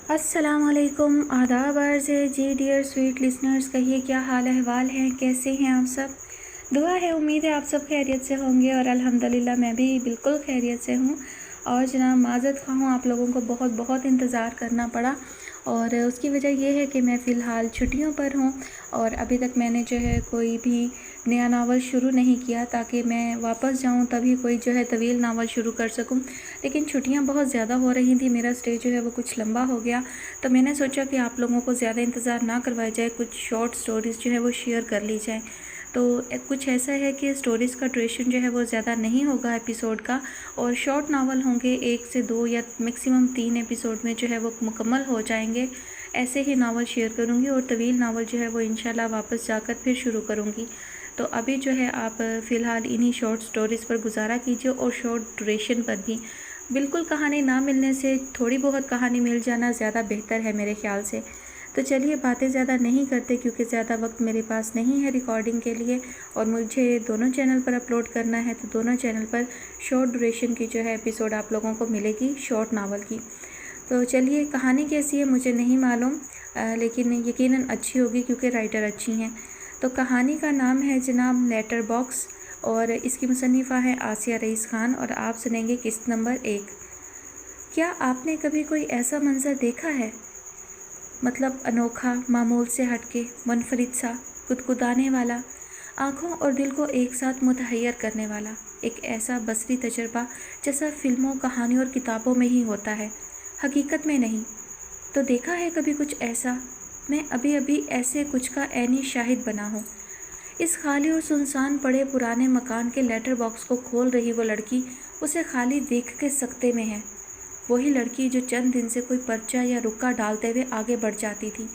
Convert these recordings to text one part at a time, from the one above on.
अस्सलाम वालेकुम, आदाब अर्ज़ है जी डियर स्वीट लिसनर्स। कहिए क्या हाल अहवाल हैं, कैसे हैं आप सब। दुआ है, उम्मीद है आप सब खैरियत से होंगे और अल्हम्दुलिल्लाह मैं भी बिल्कुल खैरियत से हूँ। और जनाब माज़रत ख़्वाह हूँ, आप लोगों को बहुत बहुत इंतज़ार करना पड़ा और उसकी वजह यह है कि मैं फ़िलहाल छुट्टियों पर हूँ और अभी तक मैंने जो है कोई भी नया नावल शुरू नहीं किया, ताकि मैं वापस जाऊँ तभी कोई जो है तवील नावल शुरू कर सकूँ। लेकिन छुट्टियाँ बहुत ज़्यादा हो रही थी, मेरा स्टे जो है वो कुछ लंबा हो गया, तो मैंने सोचा कि आप लोगों को ज़्यादा इंतज़ार ना करवाया जाए, कुछ शॉर्ट स्टोरीज़ जो है वो शेयर कर ली जाए। तो कुछ ऐसा है कि स्टोरीज़ का ड्यूरेशन जो है वो ज़्यादा नहीं होगा एपिसोड का, और शॉर्ट नावल होंगे 1 से 2 या मैक्सिमम 3 एपिसोड में जो है वो मुकम्मल हो जाएंगे। ऐसे ही नावल शेयर करूँगी और तवील नावल जो है वो इंशाल्लाह वापस जाकर फिर शुरू करूँगी। तो अभी जो है आप फ़िलहाल इन्हीं शॉर्ट स्टोरीज़ पर गुजारा कीजिए और शॉर्ट ड्यूरेशन पर भी। बिल्कुल कहानी ना मिलने से थोड़ी बहुत कहानी मिल जाना ज़्यादा बेहतर है मेरे ख़्याल से। तो चलिए बातें ज़्यादा नहीं करते, क्योंकि ज़्यादा वक्त मेरे पास नहीं है रिकॉर्डिंग के लिए और मुझे दोनों चैनल पर अपलोड करना है, तो दोनों चैनल पर शॉर्ट ड्यूरेशन की जो है एपिसोड आप लोगों को मिलेगी शॉर्ट नावल की। तो चलिए, कहानी कैसी है मुझे नहीं मालूम, लेकिन यकीनन अच्छी होगी क्योंकि राइटर अच्छी हैं। तो कहानी का नाम है जनाब लेटर बॉक्स और इसकी मुसन्निफ़ा है आसिया रईस ख़ान, और आप सुनेंगे किस्त नंबर 1। क्या आपने कभी कोई ऐसा मंज़र देखा है, मतलब अनोखा, मामूल से हटके, मुनफरिद सा, गुदगुदाने वाला, आँखों और दिल को एक साथ मुतहय्यर करने वाला, एक ऐसा बसरी तजर्बा जैसा फ़िल्मों, कहानियों और किताबों में ही होता है, हकीकत में नहीं। तो देखा है कभी कुछ ऐसा? मैं अभी अभी ऐसे कुछ का ऐनी शाहिद बना हूँ। इस खाली और सुनसान पड़े पुराने मकान के लेटर बॉक्स को खोल रही वो लड़की उसे खाली देख के सकते में है। वही लड़की जो चंद दिन से कोई पर्चा या रुक्का डालते हुए आगे बढ़ जाती थी,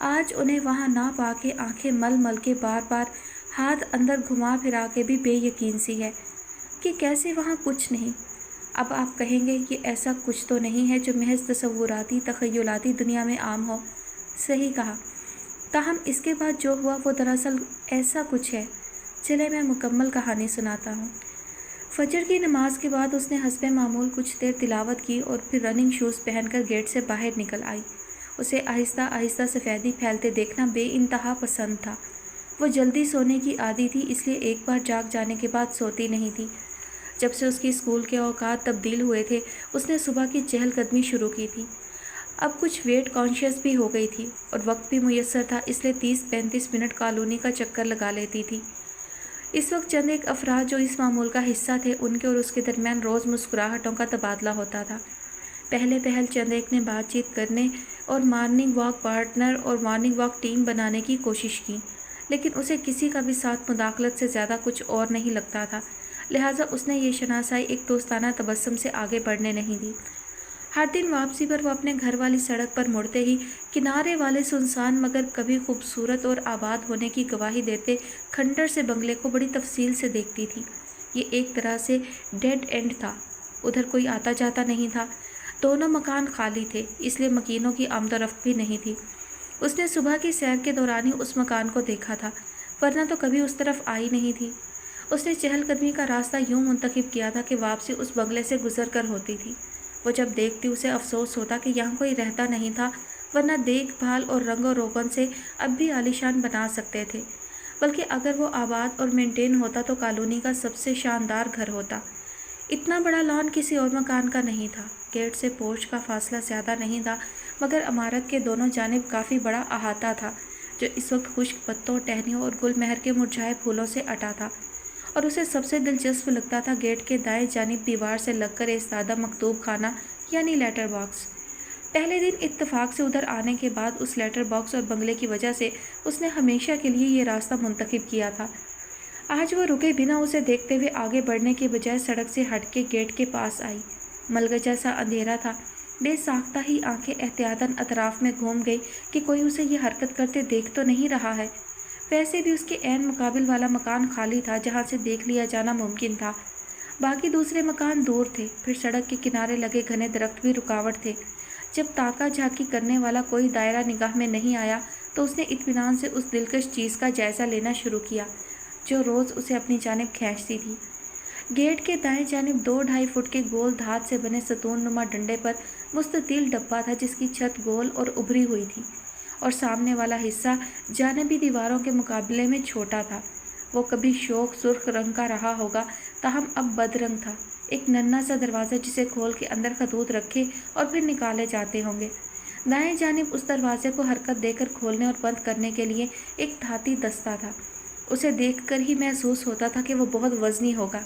आज उन्हें वहाँ ना पाके आंखें मल मल के बार बार हाथ अंदर घुमा फिरा के भी बेयकीन सी है कि कैसे वहाँ कुछ नहीं। अब आप कहेंगे कि ऐसा कुछ तो नहीं है जो महज तसव्वुराती तख़य्युलाती दुनिया में आम हो। सही कहा। ताहम इसके बाद जो हुआ वो दरअसल ऐसा कुछ है। चले मैं मुकम्मल कहानी सुनाता हूँ। फजर की नमाज के बाद उसने हस्बे मामूल कुछ देर तिलावत की और फिर रनिंग शूज़ पहनकर गेट से बाहर निकल आई। उसे आहिस्ता आहिस्ता सफ़ेदी फैलते देखना बेइंतहा पसंद था। वो जल्दी सोने की आदी थी, इसलिए एक बार जाग जाने के बाद सोती नहीं थी। जब से उसकी स्कूल के औकात तब्दील हुए थे, उसने सुबह की चहलकदमी शुरू की थी। अब कुछ वेट कॉन्शियस भी हो गई थी और वक्त भी मुयस्सर था, इसलिए 30-35 मिनट कॉलोनी का चक्कर लगा लेती थी। इस वक्त चंद एक अफराद जो इस मामूल का हिस्सा थे, उनके और उसके दरमियान रोज़ मुस्कुराहटों का तबादला होता था। पहले पहल चंद एक ने बातचीत करने और मॉर्निंग वॉक पार्टनर और मॉर्निंग वॉक टीम बनाने की कोशिश की, लेकिन उसे किसी का भी साथ मुदाखलत से ज़्यादा कुछ और नहीं लगता था, लिहाजा उसने ये शनासाई एक दोस्ताना तबस्सुम से आगे बढ़ने नहीं दी। हर दिन वापसी पर वो अपने घर वाली सड़क पर मुड़ते ही किनारे वाले सुनसान मगर कभी खूबसूरत और आबाद होने की गवाही देते खंडर से बंगले को बड़ी तफसील से देखती थी। ये एक तरह से डेड एंड था, उधर कोई आता जाता नहीं था। दोनों मकान खाली थे, इसलिए मकीनों की आमदोरफ्त भी नहीं थी। उसने सुबह की सैर के दौरान ही उस मकान को देखा था, वरना तो कभी उस तरफ आई नहीं थी। उसने चहलकदमी का रास्ता यूं मुंतखब किया था कि वापसी उस बंगले से गुजर कर होती थी। वो जब देखती उसे अफसोस होता कि यहाँ कोई रहता नहीं था, वरना देखभाल और रंग और रोगन से अब भी आलीशान बना सकते थे। बल्कि अगर वो आबाद और मेंटेन होता तो कॉलोनी का सबसे शानदार घर होता। इतना बड़ा लॉन किसी और मकान का नहीं था। गेट से पोर्च का फासला ज़्यादा नहीं था, मगर इमारत के दोनों जानिब काफ़ी बड़ा अहाता था, जो इस वक्त खुश्क पत्तों, टहनियों और गुलमहर के मुरझाए फूलों से अटा था। और उसे सबसे दिलचस्प लगता था गेट के दाएं जानिब दीवार से लगकर इस्तादा मकतूब खाना, यानी लेटर बॉक्स। पहले दिन इत्तेफाक से उधर आने के बाद उस लेटर बॉक्स और बंगले की वजह से उसने हमेशा के लिए ये रास्ता मुंतखब किया था। आज वो रुके बिना उसे देखते हुए आगे बढ़ने के बजाय सड़क से हट के गेट के पास आई। मलगजा सा अंधेरा था। बेसाख्ता ही आंखें एहतियातन अतराफ में घूम गई कि कोई उसे ये हरकत करते देख तो नहीं रहा है। वैसे भी उसके ऐन मुकाबिल वाला मकान खाली था, जहाँ से देख लिया जाना मुमकिन था। बाकी दूसरे मकान दूर थे, फिर सड़क के किनारे लगे घने दरख्त भी रुकावट थे। जब ताका झाकी करने वाला कोई दायरा निगाह में नहीं आया, तो उसने इत्मीनान से उस दिलकश चीज़ का जायज़ा लेना शुरू किया जो रोज़ उसे अपनी जानिब खींचती थी। गेट के दाएं जानिब 2-2.5 फुट के गोल धात से बने सतून नुमा डंडे पर मुस्ततील डब्बा था जिसकी छत गोल और उभरी हुई थी और सामने वाला हिस्सा जानिबी दीवारों के मुकाबले में छोटा था। वो कभी शौक सुर्ख रंग का रहा होगा, ताहम अब बदरंग था। एक नन्हा सा दरवाज़ा जिसे खोल के अंदर खतूत रखे और फिर निकाले जाते होंगे। दाएं जानिब उस दरवाजे को हरकत देकर खोलने और बंद करने के लिए एक धाती दस्ता था। उसे देखकर ही महसूस होता था कि वो बहुत वजनी होगा।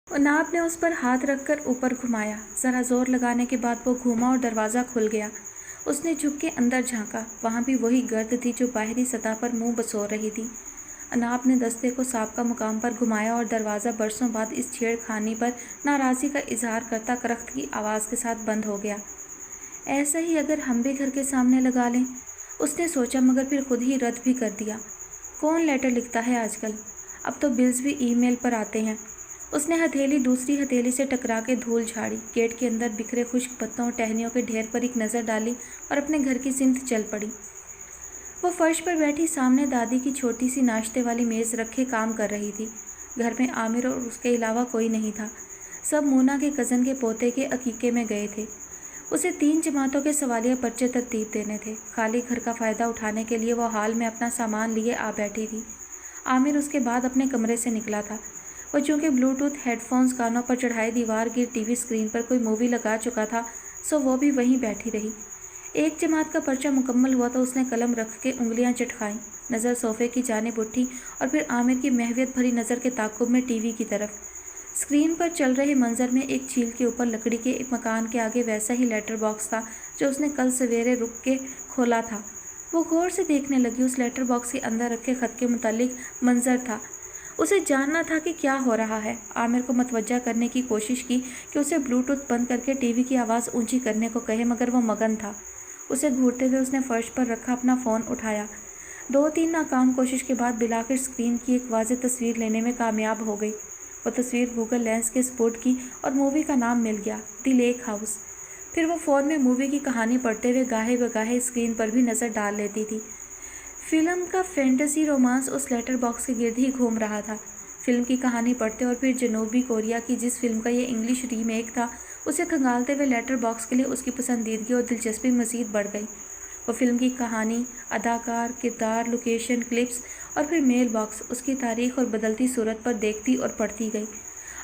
नाब ने उस पर हाथ रखकर ऊपर घुमाया। ज़रा जोर लगाने के बाद वो घूमा और दरवाज़ा खुल गया। उसने झुक के अंदर झांका। वहाँ भी वही गर्द थी जो बाहरी सतह पर मुंह बसोर रही थी। अनाप ने दस्ते को साबका मुकाम पर घुमाया और दरवाज़ा बरसों बाद इस छेड़खानी पर नाराज़गी का इजहार करता करख्त की आवाज़ के साथ बंद हो गया। ऐसा ही अगर हम भी घर के सामने लगा लें, उसने सोचा, मगर फिर खुद ही रद्द भी कर दिया। कौन लेटर लिखता है आजकल? अब तो बिल्स भी ईमेल पर आते हैं। उसने हथेली दूसरी हथेली से टकरा के धूल झाड़ी, गेट के अंदर बिखरे खुश्क पत्तों और टहनियों के ढेर पर एक नज़र डाली और अपने घर की सिमत चल पड़ी। वो फर्श पर बैठी सामने दादी की छोटी सी नाश्ते वाली मेज़ रखे काम कर रही थी। घर में आमिर और उसके अलावा कोई नहीं था। सब मूना के कज़न के पोते के अकीके में गए थे। उसे 3 जमातों के सवालिया पर्चे तरतीब देने थे। खाली घर का फ़ायदा उठाने के लिए वो हाल में अपना सामान लिए आ बैठी थी। आमिर उसके बाद अपने कमरे से निकला था। वो चूँकि ब्लूटूथ हेडफोन्स कानों पर चढ़ाए दीवार गिर टीवी स्क्रीन पर कोई मूवी लगा चुका था, सो वो भी वहीं बैठी रही। एक जमात का पर्चा मुकम्मल हुआ तो उसने कलम रख के उंगलियां चटखाईं, नज़र सोफ़े की जानिब उठी और फिर आमिर की महवियत भरी नज़र के ताक़ुब में टीवी की तरफ। स्क्रीन पर चल रहे मंजर में एक चील के ऊपर लकड़ी के एक मकान के आगे वैसा ही लेटर बॉक्स था जो उसने कल सवेरे रुक के खोला था। वो गौर से देखने लगी। उस लेटर बॉक्स के अंदर रखे ख़त के मुतालिक मंजर था। उसे जानना था कि क्या हो रहा है। आमिर को मतवज्जा करने की कोशिश की कि उसे ब्लूटूथ बंद करके टीवी की आवाज़ ऊंची करने को कहे, मगर वो मगन था। उसे घूरते हुए उसने फर्श पर रखा अपना फ़ोन उठाया। 2-3 नाकाम कोशिश के बाद बिलाखिर स्क्रीन की एक वाज़ेह तस्वीर लेने में कामयाब हो गई। वो तस्वीर गूगल लेंस के स्पुर्द की और मूवी का नाम मिल गया, द लेक हाउस। फिर वो फ़ोन में मूवी की कहानी पढ़ते हुए गाहे बगाहे स्क्रीन पर भी नज़र डाल लेती थी। फिल्म का फैंटेसी रोमांस उस लेटर बॉक्स के गिर्द ही घूम रहा था। फिल्म की कहानी पढ़ते और फिर जनूबी कोरिया की जिस फिल्म का ये इंग्लिश रीमेक था, उसे खंगालते हुए लेटर बॉक्स के लिए उसकी पसंदीदगी और दिलचस्पी मज़ीद बढ़ गई। वो फिल्म की कहानी, अदाकार, किरदार, लोकेशन, क्लिप्स और फिर मेल बॉक्स, उसकी तारीख और बदलती सूरत पर देखती और पढ़ती गई।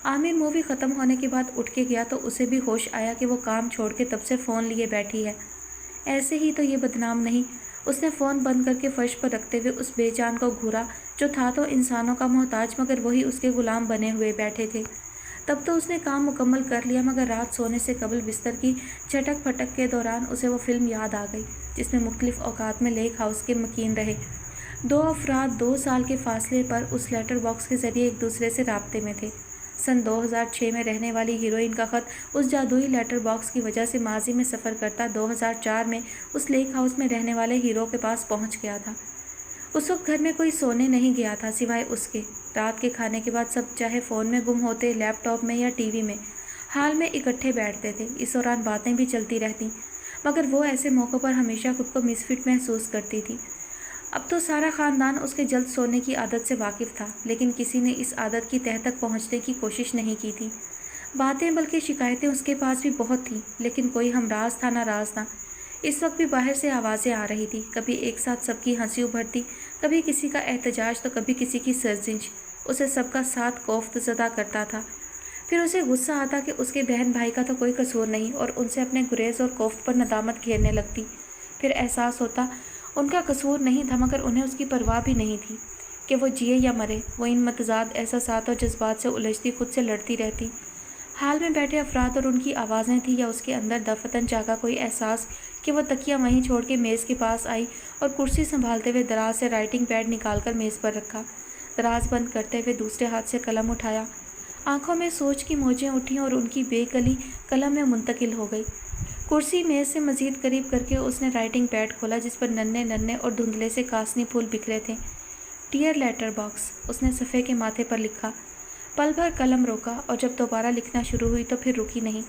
आमिर मूवी ख़त्म होने के बाद उठ के गया तो उसे भी होश आया कि वो काम छोड़ के तब से फ़ोन लिए बैठी है। ऐसे ही तो ये बदनाम नहीं। उसने फ़ोन बंद करके फर्श पर रखते हुए उस बेजान को घूरा जो था तो इंसानों का मोहताज, मगर वही उसके ग़ुलाम बने हुए बैठे थे। तब तो उसने काम मुकम्मल कर लिया, मगर रात सोने से कबल बिस्तर की चटक फटक के दौरान उसे वो फ़िल्म याद आ गई जिसमें मुख्तलिफ़ औकात में लेक हाउस के मकीन रहे 2 अफराद 2 साल के फासले पर उस लेटर बॉक्स के ज़रिए एक दूसरे से राब्ते में थे। सन 2006 में रहने वाली हीरोइन का ख़त उस जादुई लेटर बॉक्स की वजह से माजी में सफ़र करता 2004 में उस लेक हाउस में रहने वाले हीरो के पास पहुंच गया था। उस वक्त घर में कोई सोने नहीं गया था सिवाय उसके। रात के खाने के बाद सब चाहे फ़ोन में गुम होते, लैपटॉप में या टीवी में, हाल में इकट्ठे बैठते थे। इस दौरान बातें भी चलती रहती, मगर वो ऐसे मौक़ों पर हमेशा खुद को मिसफिट महसूस करती थी। अब तो सारा ख़ानदान उसके जल्द सोने की आदत से वाकिफ़ था, लेकिन किसी ने इस आदत की तह तक पहुँचने की कोशिश नहीं की थी। बातें बल्कि शिकायतें उसके पास भी बहुत थीं, लेकिन कोई हमराज था ना राज था। इस वक्त भी बाहर से आवाज़ें आ रही थी, कभी एक साथ सबकी हंसी उभरती, कभी किसी का एहतजाज तो कभी किसी की सर्जिश। उसे सबका साथ खौफज़दा करता था। फिर उसे गुस्सा आता कि उसके बहन भाई का तो कोई कसूर नहीं और उनसे अपने गुरेज और कोफ्त पर नदामत घेरने लगती। फिर एहसास होता उनका कसूर नहीं था, मगर उन्हें उसकी परवाह भी नहीं थी कि वो जिए या मरे। वो इन मतजाद एहसासात और जज्बात से उलझती, खुद से लड़ती रहती। हाल में बैठे अफराद और उनकी आवाज़ें थी, या उसके अंदर दफतन जागा कोई एहसास कि वो तकिया वहीं छोड़ के मेज़ के पास आई और कुर्सी संभालते हुए दराज से राइटिंग पैड निकालकर मेज़ पर रखा। दराज बंद करते हुए दूसरे हाथ से कलम उठाया। आंखों में सोच की मौजें उठीं और उनकी बेकली कलम में मुंतकिल हो गई। कुर्सी मेज़ से मज़ीद करीब करके उसने राइटिंग पैड खोला जिस पर नन्हे नन्हे और धुंधले से कासनी फूल बिखरे थे। डियर लेटर बॉक्स, उसने सफ़े के माथे पर लिखा। पल भर कलम रोका और जब दोबारा लिखना शुरू हुई तो फिर रुकी नहीं।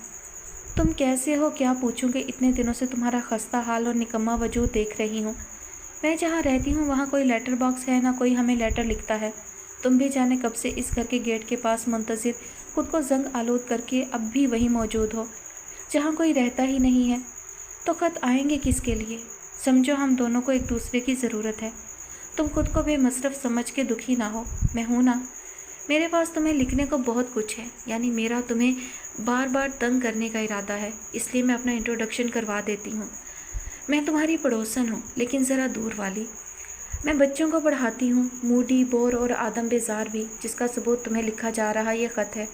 तुम कैसे हो क्या पूछूं कि इतने दिनों से तुम्हारा खस्ता हाल और निकम्मा वजूद देख रही हूँ। मैं जहाँ रहती हूँ वहाँ कोई लेटर बॉक्स है, ना कोई हमें लेटर लिखता है। तुम भी जाने कब से इस घर के गेट के पास मुंतज़िर, खुद को जंग आलूद करके अब भी वहीं मौजूद हो। जहाँ कोई रहता ही नहीं है, तो खत आएंगे किसके लिए? समझो हम दोनों को एक दूसरे की ज़रूरत है। तुम खुद को बेमसरफ समझ के दुखी ना हो, मैं हूँ ना। मेरे पास तुम्हें लिखने को बहुत कुछ है, यानी मेरा तुम्हें बार बार तंग करने का इरादा है, इसलिए मैं अपना इंट्रोडक्शन करवा देती हूँ। मैं तुम्हारी पड़ोसन हूँ, लेकिन ज़रा दूर वाली। मैं बच्चों को पढ़ाती हूँ, मूडी, बोर और आदम बेजार भी, जिसका सबूत तुम्हें लिखा जा रहा ये ख़त है।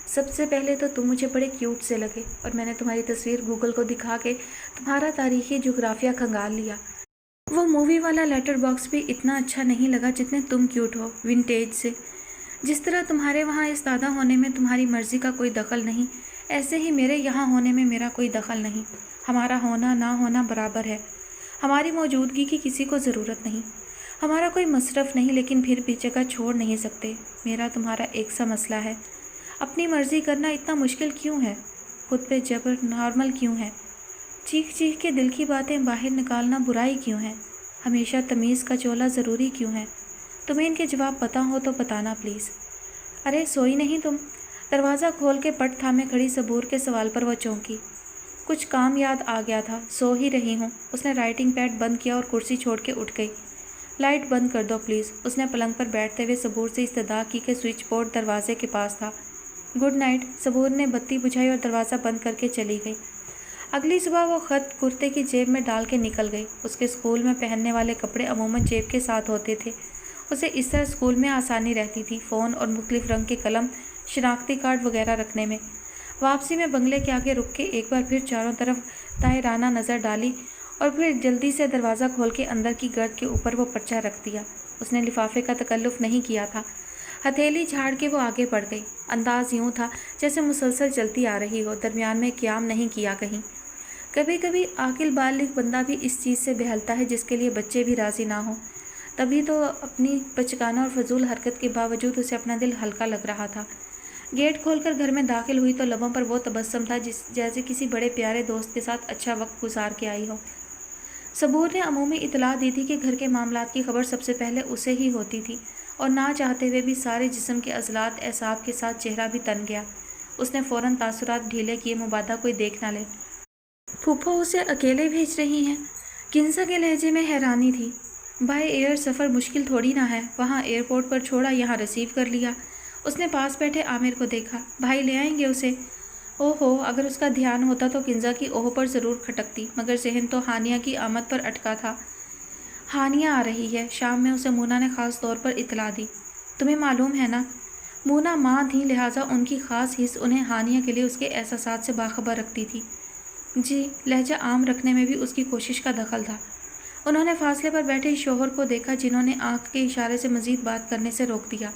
सबसे पहले तो तुम मुझे बड़े क्यूट से लगे और मैंने तुम्हारी तस्वीर गूगल को दिखा के तुम्हारा तारीखी जोग्राफिया खंगाल लिया। वो मूवी वाला लेटर बॉक्स भी इतना अच्छा नहीं लगा जितने तुम क्यूट हो, विंटेज से। जिस तरह तुम्हारे वहाँ इस दादा होने में तुम्हारी मर्ज़ी का कोई दखल नहीं, ऐसे ही मेरे यहाँ होने में मेरा कोई दखल नहीं। हमारा होना ना होना बराबर है। हमारी मौजूदगी की किसी को ज़रूरत नहीं। हमारा कोई मसरफ़ नहीं, लेकिन फिर भी जगह छोड़ नहीं सकते। मेरा तुम्हारा एक सा मसला है, अपनी मर्ज़ी करना इतना मुश्किल क्यों है? खुद पे जबर नॉर्मल क्यों है? चीख चीख के दिल की बातें बाहर निकालना बुराई क्यों है? हमेशा तमीज़ का चोला ज़रूरी क्यों है? तुम्हें इनके जवाब पता हो तो बताना प्लीज़। अरे सोई नहीं तुम? दरवाज़ा खोल के पट थामे खड़ी सबूर के सवाल पर वह चौंकी। कुछ काम याद आ गया था, सो ही रही हूँ। उसने राइटिंग पैड बंद किया और कुर्सी छोड़ के उठ गई। लाइट बंद कर दो प्लीज़, उसने पलंग पर बैठते हुए सबूर से इस्तदा की कि स्विच बोर्ड दरवाजे के पास था। गुड नाइट, सबूर ने बत्ती बुझाई और दरवाज़ा बंद करके चली गई। अगली सुबह वो ख़त कुर्ते की जेब में डाल के निकल गई। उसके स्कूल में पहनने वाले कपड़े अमूमन जेब के साथ होते थे। उसे इस तरह स्कूल में आसानी रहती थी, फ़ोन और मुख्तलिफ रंग के कलम, शनाख्ती कार्ड वगैरह रखने में। वापसी में बंगले के आगे रुक के एक बार फिर चारों तरफ ताहिराना नज़र डाली और फिर जल्दी से दरवाज़ा खोल के अंदर की गर्द के ऊपर वो पर्चा रख दिया। उसने लिफाफे का तकल्लुफ़ नहीं किया था। हथेली झाड़ के वो आगे बढ़ गई। अंदाज यूँ था जैसे मुसलसल चलती आ रही हो, दरमियान में क़याम नहीं किया कहीं। कभी कभी आकिल बालिग बंदा भी इस चीज़ से बहलता है जिसके लिए बच्चे भी राज़ी ना हों। तभी तो अपनी बचकाना और फजूल हरकत के बावजूद उसे अपना दिल हल्का लग रहा था। गेट खोलकर घर में दाखिल हुई तो लबों पर वो तबस्सुम था जैसे किसी बड़े प्यारे दोस्त के साथ अच्छा वक्त गुजार के आई हो। सबूर ने अमूमी इतला दी थी कि घर के मामलात की खबर सबसे पहले उसे ही होती थी, और ना चाहते हुए भी सारे जिस्म के अज़लात एसाब के साथ चेहरा भी तन गया। उसने फ़ौरन तासुरात ढीले किए, मुबादा कोई देख ना ले। फूफो उसे अकेले भेज रही हैं? किंसा के लहजे में हैरानी थी। बाय एयर सफ़र मुश्किल थोड़ी ना है, वहाँ एयरपोर्ट पर छोड़ा, यहाँ रिसीव कर लिया। उसने पास बैठे आमिर को देखा। भाई ले आएंगे उसे? ओहो, अगर उसका ध्यान होता तो किंजा की ओह पर ज़रूर खटकती, मगर जहन तो हानिया की आमद पर अटका था। हानिया आ रही है, शाम में उसे मूना ने ख़ास तौर पर इतला दी। तुम्हें मालूम है ना, मूना माँ थी, लिहाजा उनकी ख़ास हिस्स उन्हें हानिया के लिए उसके एहसासात से बाखबर रखती थी। जी, लहजा आम रखने में भी उसकी कोशिश का दखल था। उन्होंने फासले पर बैठे शोहर को देखा, जिन्होंने आंख के इशारे से मज़ीद बात करने से रोक दिया।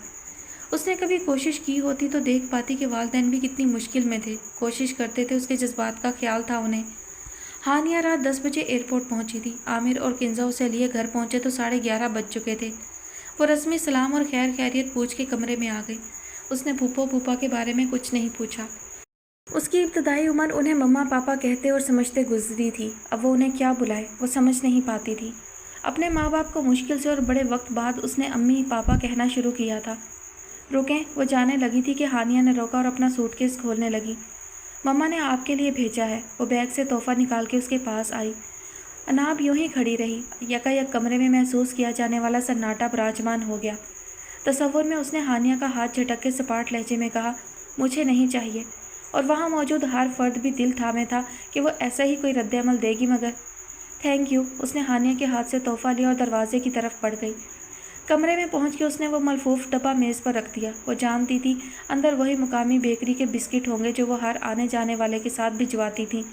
उसने कभी कोशिश की होती तो देख पाती कि वालिदैन भी कितनी मुश्किल में थे, कोशिश करते थे, उसके जज्बात का ख्याल था उन्हें। हानिया रात 10 बजे एयरपोर्ट पहुंची थी। आमिर और किंजा उसे लिए घर पहुंचे तो 11:30 बज चुके थे। वो रस्मी सलाम और खैर खैरियत पूछ के कमरे में आ गई। उसने फूफो फूफा के बारे में कुछ नहीं पूछा। उसकी इब्तदाई उम्र उन्हें मम्मा पापा कहते और समझते गुजरी थी। अब वो उन्हें क्या बुलाए, वो समझ नहीं पाती थी। अपने माँ बाप को मुश्किल से और बड़े वक्त बाद उसने अम्मी पापा कहना शुरू किया था। रुकें, वो जाने लगी थी कि हानिया ने रोका और अपना सूटकेस खोलने लगी। मम्मा ने आपके लिए भेजा है। वो बैग से तोहफ़ा निकाल के उसके पास आई। अनाब यूं ही खड़ी रही। यकायक कमरे में महसूस किया जाने वाला सन्नाटा विराजमान हो गया। तसव्वुर में उसने हानिया का हाथ झटक के सपाट लहजे में कहा, मुझे नहीं चाहिए। और वहाँ मौजूद हर फर्द भी दिल थामे था कि वो ऐसा ही कोई रद्द-ए-अमल देगी, मगर थैंक यू। उसने हानिया के हाथ से तोहफ़ा लिया और दरवाजे की तरफ बढ़ गई। कमरे में पहुंच के उसने वो मलफूफ डब्बा मेज़ पर रख दिया। वो जानती थी अंदर वही मुकामी बेकरी के बिस्किट होंगे जो वो हर आने जाने वाले के साथ भिजवाती थी।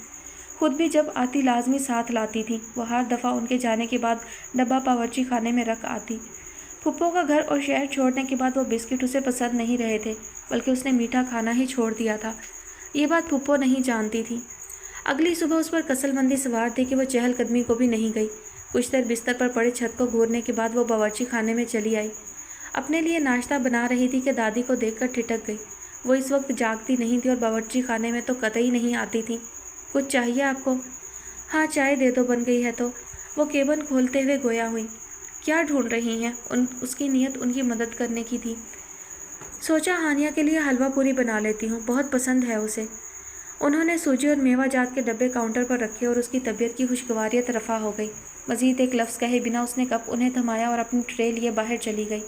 खुद भी जब आती लाजमी साथ लाती थी। वो हर दफ़ा उनके जाने के बाद डब्बा बावर्ची खाने में रख आती। फुप्पो का घर और शहर छोड़ने के बाद वो बिस्किट उसे पसंद नहीं रहे थे, बल्कि उसने मीठा खाना ही छोड़ दिया था। ये बात फुप्पो नहीं जानती थी। अगली सुबह उस पर कसलबंदी सवार थी कि वो चहलकदमी को भी नहीं गई। कुछ देर बिस्तर पर पड़े छत को घूरने के बाद वो बावर्ची खाने में चली आई। अपने लिए नाश्ता बना रही थी कि दादी को देखकर ठिठक गई। वो इस वक्त जागती नहीं थी और बावर्ची खाने में तो कतई नहीं आती थी। कुछ चाहिए आपको? हाँ, चाय दे दो, बन गई है तो। वो केबन खोलते हुए गोया हुई। क्या ढूंढ रही हैं? उसकी नीयत उनकी मदद करने की थी। सोचा हानिया के लिए हलवा पूरी बना लेती हूँ, बहुत पसंद है उसे। انہوں نے سوجی اور میوہ جات کے ڈبے کاؤنٹر پر رکھے اور اس کی طبیعت کی خوشگواریت رفع ہو گئی۔ مزید ایک لفظ کہے بنا اس نے کپ انہیں تھمایا اور اپنی ٹرے لیے باہر چلی گئی۔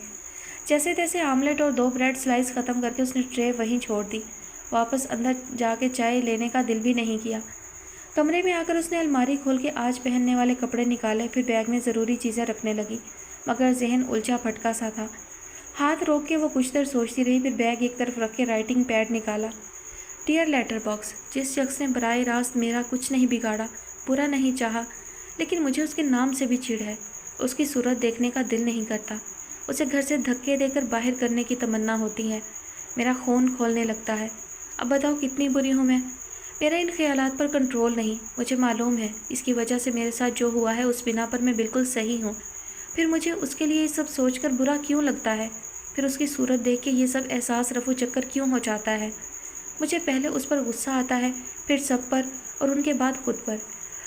جیسے تیسے آملیٹ اور 2 بریڈ سلائس ختم کر کے اس نے ٹرے وہیں چھوڑ دی۔ واپس اندر جا کے چائے لینے کا دل بھی نہیں کیا۔ کمرے میں آ کر اس نے الماری کھول کے آج پہننے والے کپڑے نکالے، پھر بیگ میں ضروری چیزیں رکھنے لگی، مگر ذہن الجھا پھٹکا سا تھا۔ ہاتھ روک کے وہ کچھ دیر سوچتی رہی، پھر بیگ ایک طرف رکھ کے رائٹنگ پیڈ نکالا۔ ڈیئر لیٹر باکس، جس شخص نے براہ راست میرا کچھ نہیں بگاڑا، برا نہیں چاہا، لیکن مجھے اس کے نام سے بھی چڑ ہے۔ اس کی صورت دیکھنے کا دل نہیں کرتا، اسے گھر سے دھکے دے کر باہر کرنے کی تمنا ہوتی ہے۔ میرا خون کھولنے لگتا ہے۔ اب بتاؤ کتنی بری ہوں میں؟ میرا ان خیالات پر کنٹرول نہیں۔ مجھے معلوم ہے اس کی وجہ سے میرے ساتھ جو ہوا ہے اس بنا پر میں بالکل صحیح ہوں، پھر مجھے اس کے لیے یہ سب سوچ کر برا کیوں لگتا ہے؟ پھر اس کی صورت دیکھ کے یہ سب احساس رفو چکر کیوں ہو جاتا ہے؟ مجھے پہلے اس پر غصہ آتا ہے، پھر سب پر، اور ان کے بعد خود پر،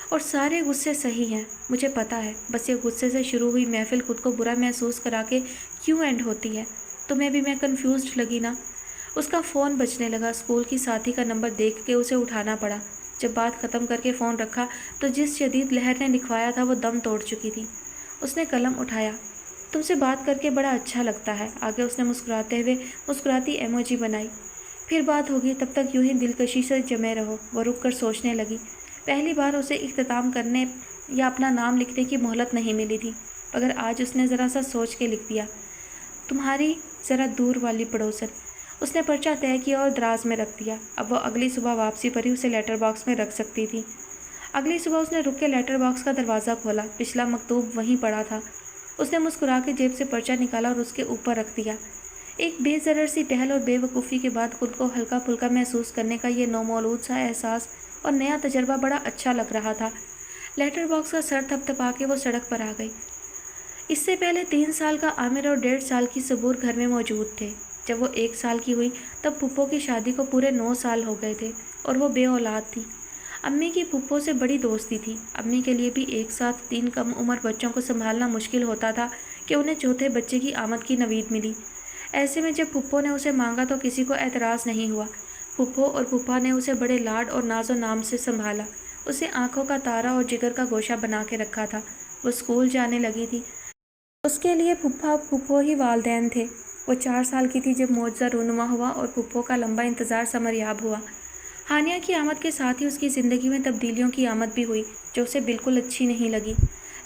اور سارے غصے صحیح ہیں، مجھے پتہ ہے۔ بس یہ غصے سے شروع ہوئی محفل خود کو برا محسوس کرا کے کیوں اینڈ ہوتی ہے؟ تمہیں بھی میں کنفیوزڈ لگی نا؟ اس کا فون بجنے لگا۔ اسکول کی ساتھی کا نمبر دیکھ کے اسے اٹھانا پڑا۔ جب بات ختم کر کے فون رکھا تو جس شدید لہر نے لکھوایا تھا وہ دم توڑ چکی تھی۔ اس نے قلم اٹھایا۔ تم سے بات کر کے بڑا اچھا لگتا ہے، آگے اس نے مسکراتے ہوئے مسکراتی ایموجی بنائی۔ پھر بات ہوگی، تب تک یوں ہی دلکشی سے جمے رہو۔ وہ رک کر سوچنے لگی۔ پہلی بار اسے اختتام کرنے یا اپنا نام لکھنے کی مہلت نہیں ملی تھی، مگر آج اس نے ذرا سا سوچ کے لکھ دیا، تمہاری ذرا دور والی پڑوسن۔ اس نے پرچہ طے کیا اور دراز میں رکھ دیا۔ اب وہ اگلی صبح واپسی پر ہی اسے لیٹر باکس میں رکھ سکتی تھی۔ اگلی صبح اس نے رک کے لیٹر باکس کا دروازہ کھولا، پچھلا مکتوب وہیں پڑا تھا۔ اس نے مسکرا کے جیب سے پرچہ نکالا اور اس کے اوپر رکھ دیا۔ ایک بے ضرر سی ٹہل اور بے وقوفی کے بعد خود کو ہلکا پھلکا محسوس کرنے کا یہ نومولود سا احساس اور نیا تجربہ بڑا اچھا لگ رہا تھا۔ لیٹر باکس کا سر تھپ تھپا کے وہ سڑک پر آ گئی۔ اس سے پہلے 3 سال کا عامر اور 1.5 سال کی صبور گھر میں موجود تھے۔ جب وہ 1 سال کی ہوئی تب پھپھو کی شادی کو پورے 9 سال ہو گئے تھے اور وہ بے اولاد تھی۔ امی کی پھپھو سے بڑی دوستی تھی۔ امی کے لیے بھی ایک ساتھ 3 کم عمر بچوں کو سنبھالنا مشکل ہوتا تھا کہ انہیں چوتھے بچے کی آمد کی نوید ملی۔ ایسے میں جب پھپھو نے اسے مانگا تو کسی کو اعتراض نہیں ہوا۔ پھپھو اور پھپھا نے اسے بڑے لاڈ اور ناز و نام سے سنبھالا، اسے آنکھوں کا تارا اور جگر کا گوشہ بنا کے رکھا تھا۔ وہ اسکول جانے لگی تھی۔ اس کے لیے پھپھا پھپھو ہی والدین تھے۔ وہ 4 سال کی تھی جب معجزہ رونما ہوا اور پھپھو کا لمبا انتظار ثمریاب ہوا۔ ہانیہ کی آمد کے ساتھ ہی اس کی زندگی میں تبدیلیوں کی آمد بھی ہوئی جو اسے بالکل اچھی نہیں لگی۔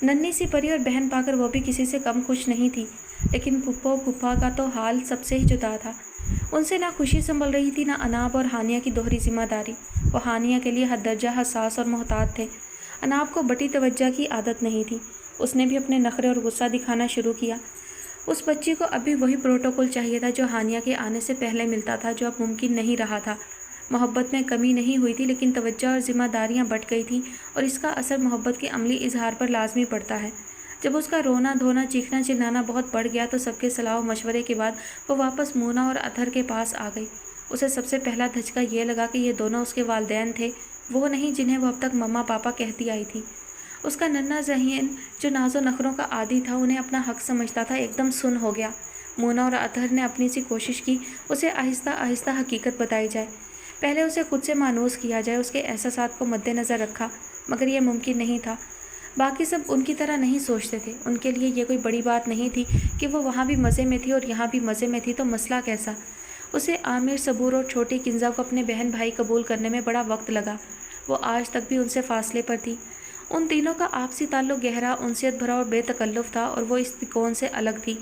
ننھی سی پری اور بہن پا کر وہ بھی کسی سے کم خوش نہیں تھی، لیکن پھپھو پھپھا کا تو حال سب سے ہی جدا تھا۔ ان سے نہ خوشی سنبھل رہی تھی، نہ اناب اور ہانیہ کی دوہری ذمہ داری۔ وہ ہانیہ کے لیے حد درجہ حساس اور محتاط تھے۔ اناب کو بٹی توجہ کی عادت نہیں تھی، اس نے بھی اپنے نخرے اور غصہ دکھانا شروع کیا۔ اس بچی کو اب بھی وہی پروٹوکول چاہیے تھا جو ہانیہ کے آنے سے پہلے ملتا تھا، جو اب ممکن نہیں رہا تھا۔ محبت میں کمی نہیں ہوئی تھی، لیکن توجہ اور ذمہ داریاں بٹ گئی تھیں، اور اس کا اثر محبت کے عملی اظہار پر لازمی پڑتا ہے۔ جب اس کا رونا دھونا چیخنا چلانا بہت بڑھ گیا تو سب کے صلاح و مشورے کے بعد وہ واپس مونا اور اطہر کے پاس آ گئی۔ اسے سب سے پہلا دھچکا یہ لگا کہ یہ دونوں اس کے والدین تھے، وہ نہیں جنہیں وہ اب تک مما پاپا کہتی آئی تھی۔ اس کا ننھا ذہن جو ناز و نخروں کا عادی تھا، انہیں اپنا حق سمجھتا تھا، ایک دم سن ہو گیا۔ مونا اور اطہر نے اپنی سی کوشش کی اسے آہستہ آہستہ حقیقت بتائی جائے، پہلے اسے خود سے مانوس کیا جائے، اس کے احساسات کو مد نظر رکھا، مگر یہ ممکن نہیں تھا۔ باقی سب ان کی طرح نہیں سوچتے تھے، ان کے لیے یہ کوئی بڑی بات نہیں تھی کہ وہ وہاں بھی مزے میں تھی اور یہاں بھی مزے میں تھی، تو مسئلہ کیسا؟ اسے عامر، صبور اور چھوٹی کنزا کو اپنے بہن بھائی قبول کرنے میں بڑا وقت لگا۔ وہ آج تک بھی ان سے فاصلے پر تھی۔ ان تینوں کا آپسی تعلق گہرا، انسیت بھرا اور بے تکلف تھا، اور وہ اس تکون سے الگ تھی۔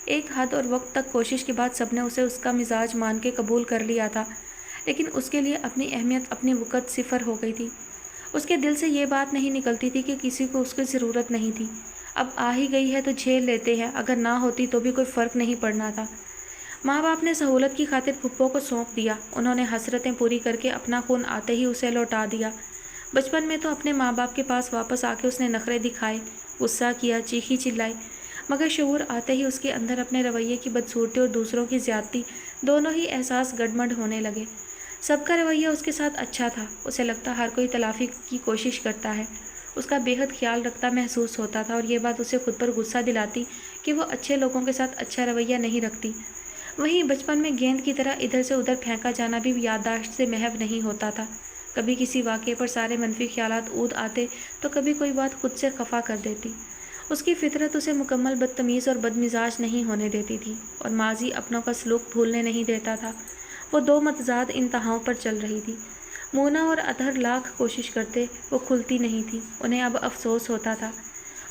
ایک حد اور وقت تک کوشش کے بعد سب نے اسے اس کا مزاج مان کے قبول کر لیا تھا، لیکن اس کے لیے اپنی اہمیت، اپنی وقت صفر ہو گئی تھی۔ اس کے دل سے یہ بات نہیں نکلتی تھی کہ کسی کو اس کی ضرورت نہیں تھی۔ اب آ ہی گئی ہے تو جھیل لیتے ہیں، اگر نہ ہوتی تو بھی کوئی فرق نہیں پڑنا تھا۔ ماں باپ نے سہولت کی خاطر پھپھو کو سونپ دیا، انہوں نے حسرتیں پوری کر کے اپنا خون آتے ہی اسے لوٹا دیا۔ بچپن میں تو اپنے ماں باپ کے پاس واپس آ کے اس نے نخرے دکھائے، غصہ کیا، چیخی چلائی، مگر شعور آتے ہی اس کے اندر اپنے رویے کی بدصورتی اور دوسروں کی زیادتی، دونوں ہی احساس گڈمڈ ہونے لگے۔ سب کا رویہ اس کے ساتھ اچھا تھا، اسے لگتا ہر کوئی تلافی کی کوشش کرتا ہے، اس کا بے حد خیال رکھتا محسوس ہوتا تھا، اور یہ بات اسے خود پر غصہ دلاتی کہ وہ اچھے لوگوں کے ساتھ اچھا رویہ نہیں رکھتی۔ وہیں بچپن میں گیند کی طرح ادھر سے ادھر پھینکا جانا بھی یادداشت سے محو نہیں ہوتا تھا۔ کبھی کسی واقعے پر سارے منفی خیالات اود آتے تو کبھی کوئی بات خود سے خفا کر دیتی۔ اس کی فطرت اسے مکمل بدتمیز اور بدمزاج نہیں ہونے دیتی تھی اور ماضی اپنوں کا سلوک بھولنے نہیں دیتا تھا۔ وہ دو متضاد انتہاؤں پر چل رہی تھی۔ مونا اور اطہر لاکھ کوشش کرتے وہ کھلتی نہیں تھی، انہیں اب افسوس ہوتا تھا۔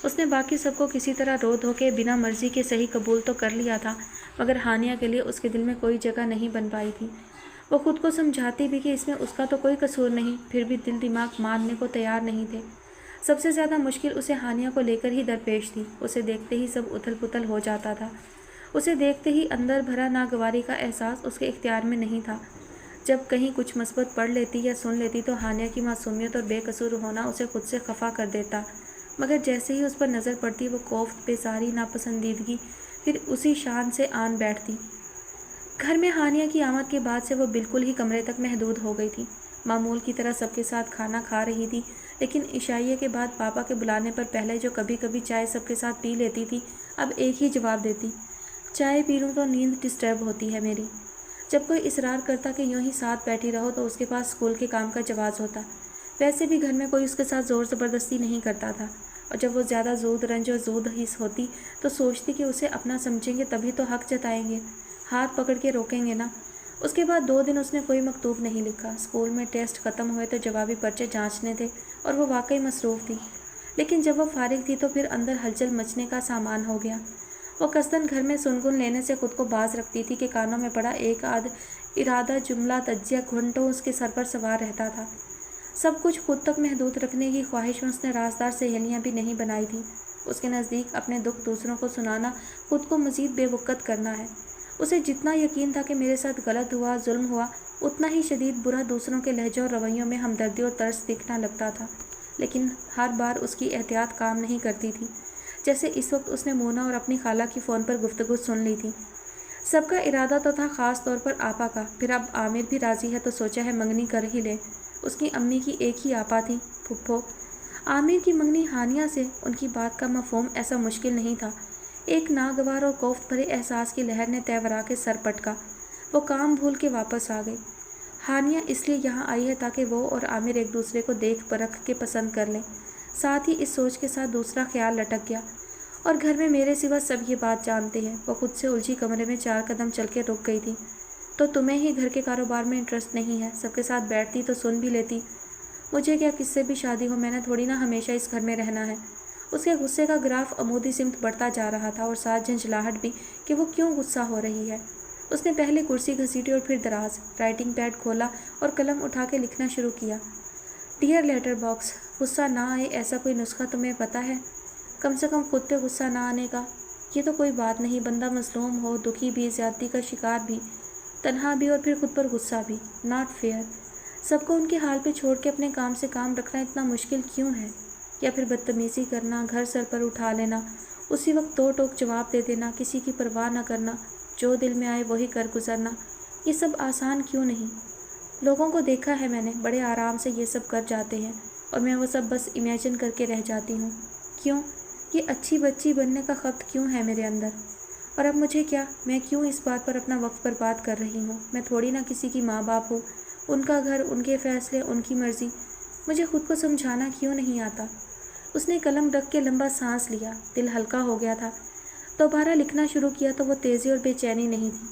اس نے باقی سب کو کسی طرح رو دھو کے بنا مرضی کے صحیح قبول تو کر لیا تھا، مگر ہانیہ کے لیے اس کے دل میں کوئی جگہ نہیں بن پائی تھی۔ وہ خود کو سمجھاتی بھی کہ اس میں اس کا تو کوئی قصور نہیں، پھر بھی دل دماغ ماننے کو تیار نہیں تھے۔ سب سے زیادہ مشکل اسے ہانیہ کو لے کر ہی درپیش تھی۔ اسے دیکھتے ہی سب اتھل پتھل ہو جاتا تھا۔ اسے دیکھتے ہی اندر بھرا ناگواری کا احساس اس کے اختیار میں نہیں تھا۔ جب کہیں کچھ مثبت پڑھ لیتی یا سن لیتی تو ہانیہ کی معصومیت اور بے قصور ہونا اسے خود سے خفا کر دیتا، مگر جیسے ہی اس پر نظر پڑتی وہ کوفت، بیزاری، ناپسندیدگی پھر اسی شان سے آن بیٹھتی۔ گھر میں ہانیہ کی آمد کے بعد سے وہ بالکل ہی کمرے تک محدود ہو گئی تھی۔ معمول کی طرح سب کے ساتھ کھانا کھا رہی تھی، لیکن عشائیے کے بعد پاپا کے بلانے پر پہلے جو کبھی کبھی چائے سب کے ساتھ پی لیتی تھی، اب ایک ہی جواب دیتی: چائے پی لوں تو نیند ڈسٹرب ہوتی ہے میری۔ جب کوئی اصرار کرتا کہ یوں ہی ساتھ بیٹھی رہو تو اس کے پاس اسکول کے کام کا جواز ہوتا۔ ویسے بھی گھر میں کوئی اس کے ساتھ زور زبردستی نہیں کرتا تھا، اور جب وہ زیادہ زود رنج اور زود حس ہوتی تو سوچتی کہ اسے اپنا سمجھیں گے تبھی تو حق جتائیں گے، ہاتھ پکڑ کے روکیں گے نا۔ اس کے بعد 2 دن اس نے کوئی مکتوب نہیں لکھا۔ اسکول میں ٹیسٹ ختم ہوئے تو جوابی پرچے جانچنے تھے اور وہ واقعی مصروف تھی، لیکن جب وہ فارغ تھی تو پھر اندر ہلچل مچنے کا سامان ہو گیا۔ وہ قصداً گھر میں سنگن لینے سے خود کو باز رکھتی تھی کہ کانوں میں پڑا ایک آدھ ارادہ جملہ تجزیہ گھنٹوں اس کے سر پر سوار رہتا تھا۔ سب کچھ خود تک محدود رکھنے کی خواہش میں اس نے رازدار سہیلیاں بھی نہیں بنائی تھیں۔ اس کے نزدیک اپنے دکھ دوسروں کو سنانا خود کو مزید بے وقت کرنا ہے۔ اسے جتنا یقین تھا کہ میرے ساتھ غلط ہوا، ظلم ہوا، اتنا ہی شدید برا دوسروں کے لہجوں اور رویوں میں ہمدردی اور ترس دکھنا لگتا تھا، لیکن ہر بار اس کی احتیاط کام نہیں کرتی تھی۔ جیسے اس وقت اس نے مونا اور اپنی خالہ کی فون پر گفتگو سن لی تھی۔ سب کا ارادہ تو تھا، خاص طور پر آپا کا، پھر اب عامر بھی راضی ہے تو سوچا ہے منگنی کر ہی لے۔ اس کی امی کی ایک ہی آپا تھی، پھپھو۔ عامر کی منگنی ہانیہ سے ان کی بات کا مفہوم ایسا مشکل نہیں تھا۔ ایک ناگوار اور کوفت بھرے احساس کی لہر نے تیورا کے سر پٹکا۔ وہ کام بھول کے واپس آ گئی۔ ہانیہ اس لیے یہاں آئی ہے تاکہ وہ اور عامر ایک دوسرے کو دیکھ پرکھ کے پسند کر لیں۔ ساتھ ہی اس سوچ کے ساتھ دوسرا خیال لٹک گیا، اور گھر میں میرے سوا سب یہ بات جانتے ہیں۔ وہ خود سے الجھی کمرے میں 4 قدم چل کے رک گئی تھی۔ تو تمہیں ہی گھر کے کاروبار میں انٹرسٹ نہیں ہے؟ سب کے ساتھ بیٹھتی تو سن بھی لیتی۔ مجھے کیا کس سے بھی شادی ہو، میں نے تھوڑی نہ ہمیشہ اس گھر میں رہنا ہے۔ اس کے غصے کا گراف عمودی سمت بڑھتا جا رہا تھا، اور ساتھ جھنجھلاہٹ بھی کہ وہ کیوں غصہ ہو رہی ہے۔ اس نے پہلے کرسی گھسیٹی اور پھر دراز، رائٹنگ پیڈ کھولا اور قلم اٹھا کے لکھنا شروع کیا۔ ڈیئر لیٹر باکس، غصہ نہ آئے ایسا کوئی نسخہ تمہیں پتہ ہے؟ کم سے کم خود پہ غصہ نہ آنے کا۔ یہ تو کوئی بات نہیں، بندہ مظلوم ہو، دکھی بھی، زیادتی کا شکار بھی، تنہا بھی، اور پھر خود پر غصہ بھی۔ Not fair. سب کو ان کے حال پہ چھوڑ کے اپنے کام سے کام رکھنا اتنا مشکل کیوں ہے؟ یا پھر بدتمیزی کرنا، گھر سر پر اٹھا لینا، اسی وقت 2 ٹوک جواب دے دینا، کسی کی پرواہ نہ کرنا، جو دل میں آئے وہی کر گزرنا، یہ سب آسان کیوں نہیں؟ لوگوں کو دیکھا ہے میں نے، بڑے آرام سے یہ سب کر جاتے ہیں، اور میں وہ سب بس امیجن کر کے رہ جاتی ہوں۔ کیوں؟ یہ اچھی بچی بننے کا خبت کیوں ہے میرے اندر؟ اور اب مجھے کیا؟ میں کیوں اس بات پر اپنا وقت برباد کر رہی ہوں؟ میں تھوڑی نہ کسی کی ماں باپ ہوں، ان کا گھر، ان کے فیصلے، ان کی مرضی۔ مجھے خود کو سمجھانا کیوں نہیں آتا؟ اس نے قلم رکھ کے لمبا سانس لیا، دل ہلکا ہو گیا تھا۔ دوبارہ لکھنا شروع کیا تو وہ تیزی اور بے چینی نہیں تھی۔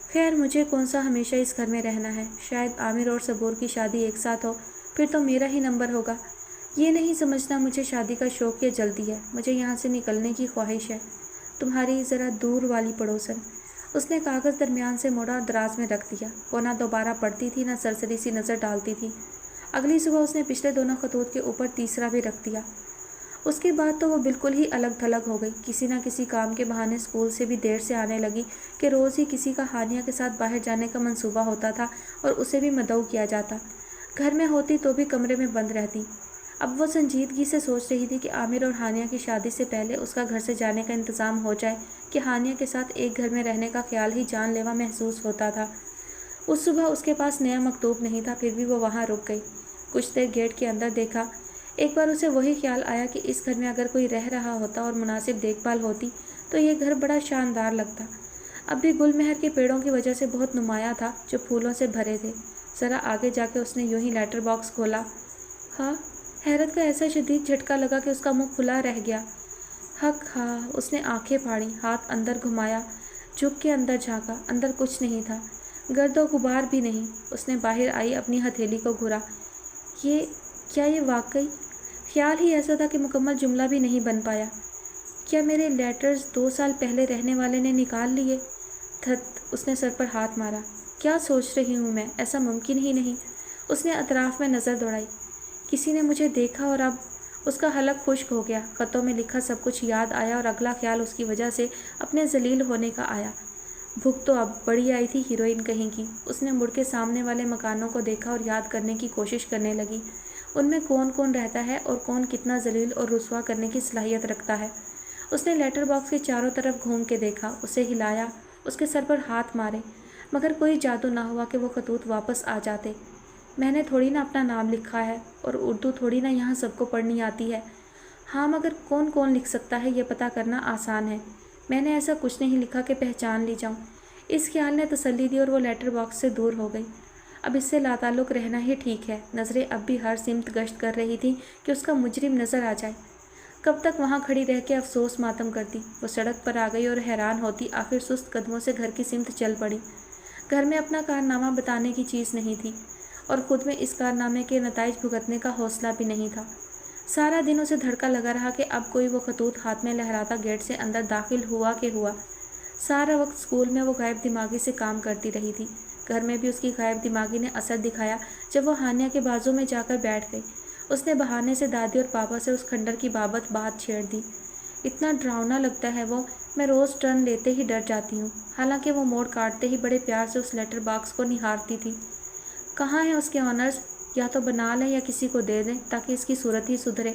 خیر، مجھے کون سا ہمیشہ اس گھر میں رہنا ہے؟ شاید عامر اور صبور کی شادی ایک ساتھ ہو، پھر تو میرا ہی نمبر ہوگا۔ یہ نہیں سمجھنا مجھے شادی کا شوق یا جلدی ہے، مجھے یہاں سے نکلنے کی خواہش ہے۔ تمہاری ذرا دور والی پڑوسن۔ اس نے کاغذ درمیان سے موڑا اور دراز میں رکھ دیا۔ وہ نہ دوبارہ پڑھتی تھی، نہ سرسری سی نظر ڈالتی تھی۔ اگلی صبح اس نے پچھلے 2 خطوط کے اوپر تیسرا بھی رکھ دیا۔ اس کے بعد تو وہ بالکل ہی الگ تھلگ ہو گئی۔ کسی نہ کسی کام کے بہانے اسکول سے بھی دیر سے آنے لگی کہ روز ہی کسی کا ہانیہ کے ساتھ باہر جانے کا منصوبہ ہوتا تھا اور اسے بھی مدعو کیا جاتا۔ گھر میں ہوتی تو بھی کمرے میں بند رہتی۔ اب وہ سنجیدگی سے سوچ رہی تھی کہ عامر اور ہانیہ کی شادی سے پہلے اس کا گھر سے جانے کا انتظام ہو جائے کہ ہانیہ کے ساتھ ایک گھر میں رہنے کا خیال ہی جان لیوا محسوس ہوتا تھا۔ اس صبح اس کے پاس نیا مکتوب نہیں تھا، پھر بھی وہ وہاں رک گئی۔ کچھ دیر گیٹ کے اندر دیکھا۔ ایک بار اسے وہی خیال آیا کہ اس گھر میں اگر کوئی رہ رہا ہوتا اور مناسب دیکھ بھال ہوتی تو یہ گھر بڑا شاندار لگتا۔ اب بھی گل مہر کے پیڑوں کی وجہ سے بہت نمایاں تھا جو پھولوں سے بھرے تھے۔ ज़रा आगे जाके उसने यूं ही लेटर बॉक्स खोला। हाँ, हैरत का ऐसा शदीद झटका लगा कि उसका मुंह खुला रह गया। हक हाँ, उसने आंखें फाड़ी, हाथ अंदर घुमाया, झुक के अंदर झाँका। अंदर कुछ नहीं था, गर्द और गुबार भी नहीं। उसने बाहर आई अपनी हथेली को घुरा। ये क्या, ये वाकई? ख्याल ही ऐसा था कि मुकम्मल जुमला भी नहीं बन पाया। क्या मेरे लेटर्स 2 साल पहले रहने वाले ने निकाल लिए? धत, उसने सर पर हाथ मारा। क्या सोच रही हूँ मैं? ऐसा मुमकिन ही नहीं। उसने अतराफ में नज़र दौड़ाई। किसी ने मुझे देखा और अब उसका हलक खुश्क हो गया। ख़तों में लिखा सब कुछ याद आया और अगला ख्याल उसकी वजह से अपने जलील होने का आया। भूख तो अब बड़ी आई थी हीरोइन कहीं की। उसने मुड़ के सामने वाले मकानों को देखा और याद करने की कोशिश करने लगी, उनमें कौन कौन रहता है और कौन कितना जलील और रुस्वा करने की सलाहियत रखता है। उसने लेटर बॉक्स के चारों तरफ घूम के देखा, उसे हिलाया, उसके सर पर हाथ मारे, मगर कोई जादू ना हुआ कि वो खतूत वापस आ जाते। मैंने थोड़ी ना अपना नाम लिखा है और उर्दू थोड़ी ना यहाँ सबको पढ़नी आती है। हाँ, मगर कौन कौन लिख सकता है ये पता करना आसान है। मैंने ऐसा कुछ नहीं लिखा कि पहचान ली जाऊँ। इस ख्याल ने तसल्ली दी और वो लेटर बॉक्स से दूर हो गई। अब इससे लाताल्लुक़ रहना ही ठीक है। नज़रें अब भी हर सिमत गश्त कर रही थी कि उसका मुजरिम नज़र आ जाए। कब तक वहाँ खड़ी रह के अफसोस मातम करती। वो सड़क पर आ गई और हैरान होती आखिर सुस्त कदमों से घर की सिमत चल पड़ी। घर में अपना कारनामा बताने की चीज़ नहीं थी और ख़ुद में इस कारनामे के नताइज भुगतने का हौसला भी नहीं था। सारा दिन उसे धड़का लगा रहा कि अब कोई वो खतूत हाथ में लहराता गेट से अंदर दाखिल हुआ कि हुआ। सारा वक्त स्कूल में वो गायब दिमागी से काम करती रही थी। घर में भी उसकी गायब दिमागी ने असर दिखाया जब वो हानिया के बाजू में जाकर बैठ गई। उसने बहाने से दादी और पापा से उस खंडर की बाबत बात छेड़ दी। इतना डरावना लगता है वो, मैं रोज़ टर्न लेते ही डर जाती हूँ। हालांकि वो मोड़ काटते ही बड़े प्यार से उस लेटर बॉक्स को निहारती थी। कहाँ हैं उसके ऑनर्स? या तो बना लें या किसी को दे दें ताकि इसकी सूरत ही सुधरे।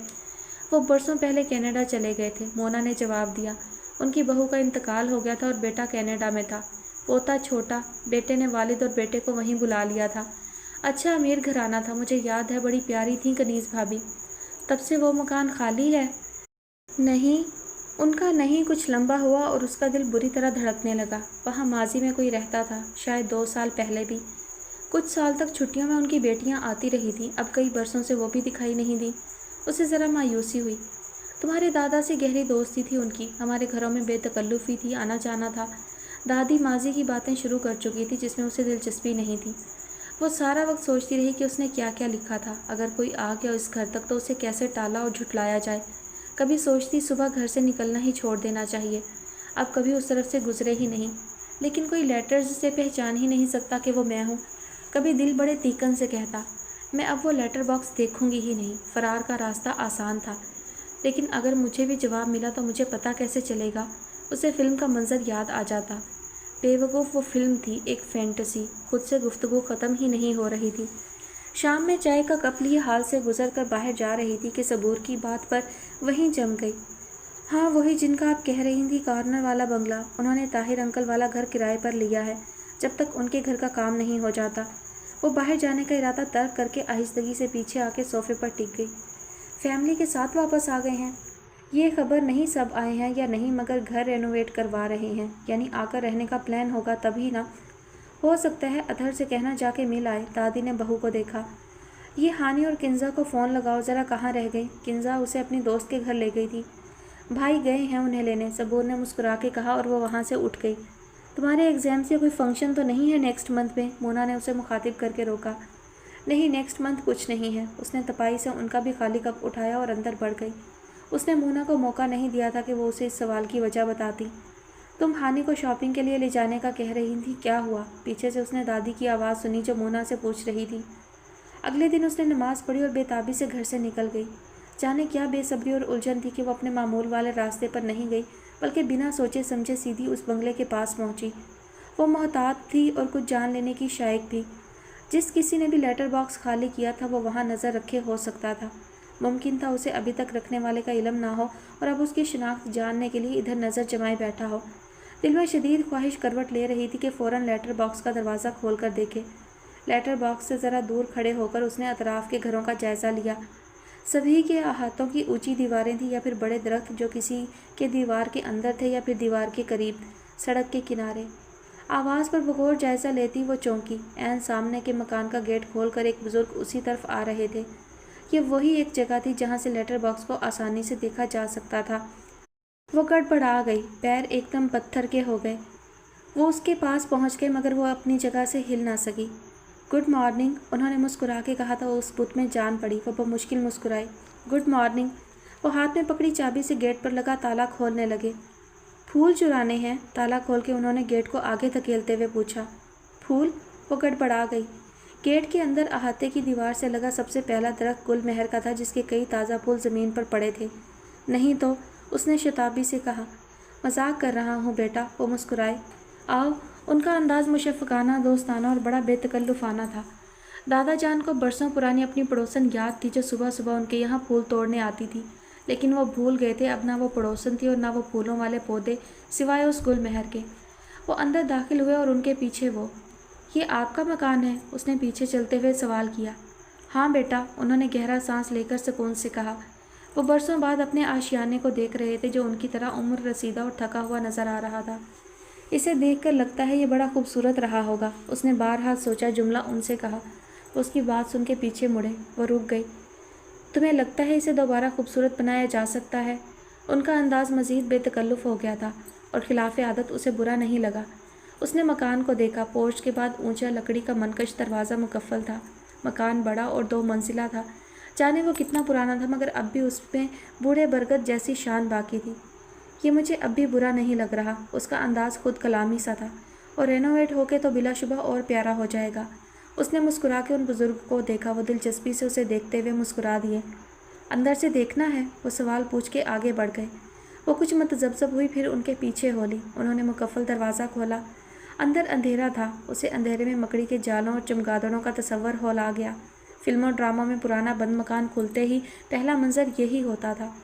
वो बरसों पहले कनाडा चले गए थे, मोना ने जवाब दिया। उनकी बहू का इंतकाल हो गया था और बेटा कनाडा में था। पोता छोटा, बेटे ने वालिद और बेटे को वहीं बुला लिया था। अच्छा अमीर घराना था, मुझे याद है, बड़ी प्यारी थी कनीज़ भाभी। तब से वो मकान खाली है? नहीं, उनका नहीं। कुछ लंबा हुआ और उसका दिल बुरी तरह धड़कने लगा। वहाँ माजी में कोई रहता था, शायद 2 साल पहले भी। कुछ साल तक छुट्टियों में उनकी बेटियां आती रही थीं, अब कई बरसों से वो भी दिखाई नहीं दी। उसे ज़रा मायूसी हुई। तुम्हारे दादा से गहरी दोस्ती थी उनकी, हमारे घरों में बेतकल्लुफ़ी थी, आना जाना था। दादी माजी की बातें शुरू कर चुकी थी जिसमें उसे दिलचस्पी नहीं थी। वो सारा वक्त सोचती रही कि उसने क्या क्या लिखा था। अगर कोई आ गया इस घर तक तो उसे कैसे टाला और झुठलाया जाए। कभी सोचती सुबह घर से निकलना ही छोड़ देना चाहिए, अब कभी उस तरफ से गुजरे ही नहीं। लेकिन कोई लेटर्स से पहचान ही नहीं सकता कि वो मैं हूँ। कभी दिल बड़े तीखन से कहता, मैं अब वो लेटर बॉक्स देखूंगी ही नहीं। फ़रार का रास्ता आसान था, लेकिन अगर मुझे भी जवाब मिला तो मुझे पता कैसे चलेगा। उसे फ़िल्म का मंजर याद आ जाता। बेवकूफ़ वो फ़िल्म थी, एक फैंटेसी। खुद से गुफ्तगू ख़त्म ही नहीं हो रही थी। शाम में चाय का कप लिए हाल से गुजर कर बाहर जा रही थी कि सबूर की बात पर वहीं जम गई। हाँ, वही जिनका आप कह रही थी, कॉर्नर वाला बंगला। उन्होंने ताहिर अंकल वाला घर किराए पर लिया है जब तक उनके घर का काम नहीं हो जाता। वो बाहर जाने का इरादा तर्क करके आहिस्तगी से पीछे आके सोफे पर टिक गई। फैमिली के साथ वापस आ गए हैं? ये खबर नहीं सब आए हैं या नहीं, मगर घर रेनोवेट करवा रहे हैं, यानी आकर रहने का प्लान होगा तभी ना। हो सकता है अधर से कहना जाके मिल आए। दादी ने बहू को देखा। ये हानि और किंजा को फ़ोन लगाओ ज़रा, कहाँ रह गई? किंजा उसे अपनी दोस्त के घर ले गई थी। भाई गए हैं उन्हें लेने, सबूर ने मुस्कुरा के कहा और वो वहाँ से उठ गई। तुम्हारे एग्ज़ाम से कोई फंक्शन तो नहीं है नेक्स्ट मंथ में? मोना ने उसे मुखातिब करके रोका। नहीं, नेक्स्ट मंथ कुछ नहीं है। उसने तपाई से उनका भी खाली कप उठाया और अंदर बढ़ गई। उसने मोना को मौका नहीं दिया था कि वो उसे इस सवाल की वजह बताती। तुम हानि को शॉपिंग के लिए ले जाने का कह रही थी, क्या हुआ? पीछे से उसने दादी की आवाज़ सुनी जो मोना से पूछ रही थी। अगले दिन उसने नमाज़ पढ़ी और बेताबी से घर से निकल गई। जाने क्या बेसब्री और उलझन थी कि वो अपने मामूल वाले रास्ते पर नहीं गई, बल्कि बिना सोचे समझे सीधी उस बंगले के पास पहुंची। वो मोहतात थी और कुछ जान लेने की शायक थी। जिस किसी ने भी लेटर बॉक्स खाली किया था वो वहाँ नज़र रखे हो सकता था। मुमकिन था उसे अभी तक रखने वाले का इल्म ना हो और अब उसकी शिनाख्त जानने के लिए इधर नज़र जमाए बैठा हो। दिल में शदीद ख्वाहिश करवट ले रही थी कि फ़ौरन लेटर बॉक्स का दरवाज़ा खोल कर देखे। लेटर बॉक्स से ज़रा दूर खड़े होकर उसने अतराफ़ के घरों का जायज़ा लिया। सभी के अहातों की ऊंची दीवारें थीं या फिर बड़े दरख्त जो किसी के दीवार के अंदर थे या फिर दीवार के करीब, सड़क के किनारे। आवाज़ पर बगौर जायज़ा लेती वो चौंकी। ऐन सामने के मकान का गेट खोलकर एक बुजुर्ग उसी तरफ आ रहे थे। ये वही एक जगह थी जहाँ से लेटर बॉक्स को आसानी से देखा जा सकता था। वो गड़बड़ा गई, पैर एकदम पत्थर के हो गए। वो उसके पास पहुँच गए मगर वो अपनी जगह से हिल ना सकी। गुड मॉर्निंग, उन्होंने मुस्कुरा के कहा था। उस बुत में जान पड़ी। वो बमुश्किल मुस्कुराई। Good morning. वो हाथ में पकड़ी चाबी से गेट पर लगा ताला खोलने लगे। फूल चुराने हैं? ताला खोल के उन्होंने गेट को आगे धकेलते हुए पूछा। फूल? वो गड़बड़ा गई। गेट के अंदर अहाते की दीवार से लगा सबसे पहला दरख्त गुलमहर का था जिसके कई ताज़ा फूल ज़मीन पर पड़े थे। नहीं तो, उसने शताबी से कहा। मजाक कर रहा हूँ बेटा, वो मुस्कुराए। आओ। उनका अंदाज़ मुशफ़क़ाना, दोस्ताना और बड़ा बेतकल्लुफ़ाना था। दादा जान को बरसों पुरानी अपनी पड़ोसन याद थी जो सुबह सुबह उनके यहाँ फूल तोड़ने आती थी, लेकिन वो भूल गए थे अब ना वो पड़ोसन थी और ना वो फूलों वाले पौधे सिवाय उस गुलमहर के। वो अंदर दाखिल हुए और उनके पीछे वो। ये आपका मकान है? उसने पीछे चलते हुए सवाल किया। हाँ बेटा, उन्होंने गहरा सांस लेकर सुकून से कहा। वो बरसों बाद अपने आशियाने को देख रहे थे जो उनकी तरह उम्र रसीदा और थका हुआ नजर आ रहा था। इसे देखकर लगता है ये बड़ा खूबसूरत रहा होगा, उसने बारहा सोचा जुमला उनसे कहा। उसकी बात सुन के पीछे मुड़े। वो रुक गई। तुम्हें लगता है इसे दोबारा खूबसूरत बनाया जा सकता है? उनका अंदाज मज़ीद बेतकल्लुफ़ हो गया था और खिलाफ आदत उसे बुरा नहीं लगा। उसने मकान को देखा। पोर्च के बाद ऊंचा लकड़ी का मनकश दरवाज़ा मुकफ़्फ़ल था। मकान बड़ा और 2 मंजिला था। जाने वो कितना पुराना था मगर अब भी उसमें बूढ़े बरगद जैसी शान बाकी थी। ये मुझे अब भी बुरा नहीं लग रहा। उसका अंदाज़ खुद कलामी सा था। और रेनोवेट होके तो बिलाशुबा और प्यारा हो जाएगा। उसने मुस्कुरा के उन बुजुर्ग को देखा। वो दिलचस्पी से उसे देखते हुए मुस्कुरा दिए। अंदर से देखना है? वो सवाल पूछ के आगे बढ़ गए। वो कुछ मतज़ब्ज़ब हुई, फिर उनके पीछे हो ली। उन्होंने मुकफ़्फ़ल दरवाज़ा खोला। अंदर अंधेरा था। उसे अंधेरे में मकड़ी के जालों और चमगादड़ों का तस्वर हो ला गया। फिल्मों ड्रामों में पुराना बंद मकान खुलते ही पहला मंजर यही होता था।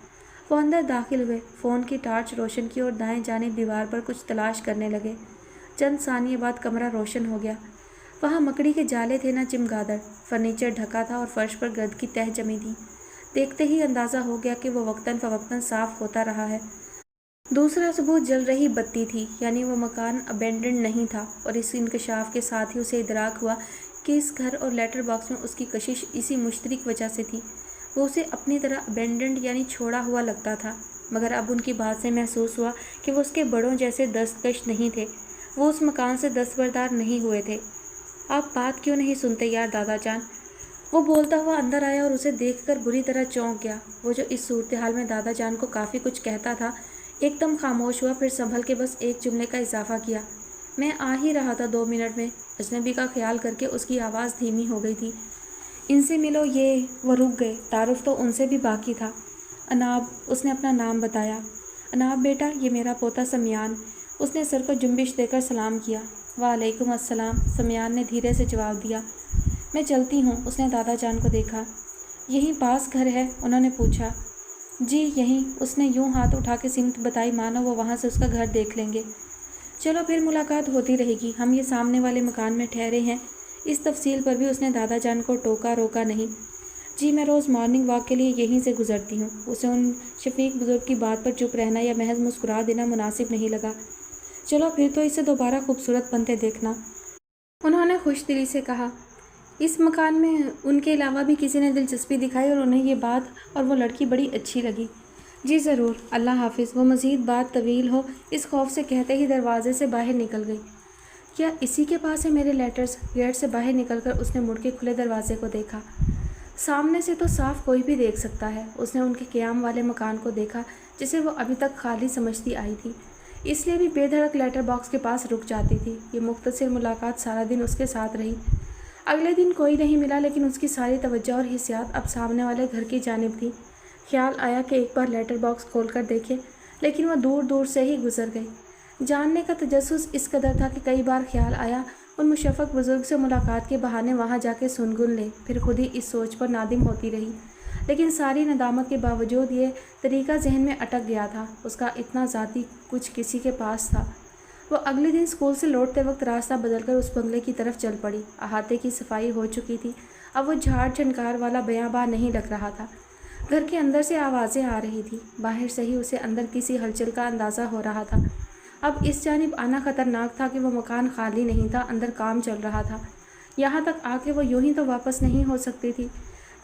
वो अंदर दाखिल हुए, फ़ोन की टार्च रोशन की और दाएं जानिब दीवार पर कुछ तलाश करने लगे। चंद सानिये बाद कमरा रोशन हो गया। वहाँ मकड़ी के जाले थे, न चमगादड़। फर्नीचर ढका था और फर्श पर गर्द की तह जमी थी। देखते ही अंदाज़ा हो गया कि वो वक्तन फ़वक्तन साफ़ होता रहा है। दूसरा सबूत जल रही बत्ती थी, यानी वो मकान अबेंडेंड नहीं था। और इस इंकशाफ के साथ ही उसे इदराक हुआ कि इस घर और लेटर बॉक्स में उसकी कशिश इसी मुश्तरक वजह से थी। वो उसे अपनी तरह अबेंडेंड यानी छोड़ा हुआ लगता था, मगर अब उनकी बात से महसूस हुआ कि वो उसके बड़ों जैसे दस्तकश नहीं थे। वो उस मकान से दस्तबरदार नहीं हुए थे। आप बात क्यों नहीं सुनते यार दादा जान? वो बोलता हुआ अंदर आया और उसे देखकर बुरी तरह चौंक गया। वो जो इस सूरत हाल में दादा जान को काफ़ी कुछ कहता था, एकदम खामोश हुआ, फिर संभल के बस एक जुमले का इजाफा किया। मैं आ ही रहा था 2 मिनट में। अजनबी का ख्याल करके उसकी आवाज़ धीमी हो गई थी। इनसे मिलो ये। वो रुक गए। तारुफ तो उनसे भी बाकी था। अनाब, उसने अपना नाम बताया। अनाब बेटा, ये मेरा पोता समियान। उसने सर को जुम्बिश देकर सलाम किया। वालेकुम अस्सलाम, समियान ने धीरे से जवाब दिया। मैं चलती हूँ। उसने दादा जान को देखा। यहीं पास घर है? उन्होंने पूछा। जी यहीं। उसने यूं हाथ उठा के सिमत बताई मानो वो वहाँ से उसका घर देख लेंगे। चलो फिर मुलाकात होती रहेगी। हम ये सामने वाले मकान में ठहरे हैं। इस तफसील पर भी उसने दादा जान को टोका रोका नहीं। जी मैं रोज़ मॉर्निंग वॉक के लिए यहीं से गुजरती हूँ। उसे उन शफीक बुजुर्ग की बात पर चुप रहना या महज मुस्कुरा देना मुनासिब नहीं लगा। चलो फिर तो इसे दोबारा खूबसूरत बनते देखना, उन्होंने खुश दिली से कहा। इस मकान में उनके अलावा भी किसी ने दिलचस्पी दिखाई और उन्हें ये बात और वो लड़की बड़ी अच्छी लगी। जी ज़रूर, अल्लाह हाफिज़। वो मज़ीद बात तवील हो इस खौफ से कहते ही दरवाजे से बाहर निकल गई। क्या इसी के पास है मेरे लेटर्स? गेट से बाहर निकलकर उसने मुड़ के खुले दरवाजे को देखा। सामने से तो साफ कोई भी देख सकता है। उसने उनके क़याम वाले मकान को देखा जिसे वो अभी तक खाली समझती आई थी, इसलिए भी बेधड़क लेटर बॉक्स के पास रुक जाती थी। ये मुख्तसर मुलाकात सारा दिन उसके साथ रही। अगले दिन कोई नहीं मिला, लेकिन उसकी सारी तवज्जो और हिस्सात अब सामने वाले घर की जानिब थी। ख्याल आया कि एक बार लेटर बॉक्स खोल कर देखे, लेकिन वह दूर दूर से ही गुजर गई। जानने का तजस्सुस इस कदर था कि कई बार ख्याल आया उन मुशफ़क़ बुजुर्ग से मुलाकात के बहाने वहाँ जाके सुनगुन ले। फिर खुद ही इस सोच पर नादिम होती रही, लेकिन सारी नदामत के बावजूद ये तरीका जहन में अटक गया था। उसका इतना ज़ाती कुछ किसी के पास था। वो अगले दिन स्कूल से लौटते वक्त रास्ता बदलकर उस बंगले की तरफ चल पड़ी। अहाते की सफाई हो चुकी थी। अब वो झाड़ झनकार वाला बयाबान नहीं लग रहा था। घर के अंदर से आवाज़ें आ रही थी। बाहर से ही उसे अंदर किसी हलचल का अंदाज़ा हो रहा था। اب इस जानिब आना खतरनाक था कि वो मकान खाली नहीं था, अंदर काम चल रहा था। यहाँ तक आके वो यूं ही तो वापस नहीं हो सकती थी।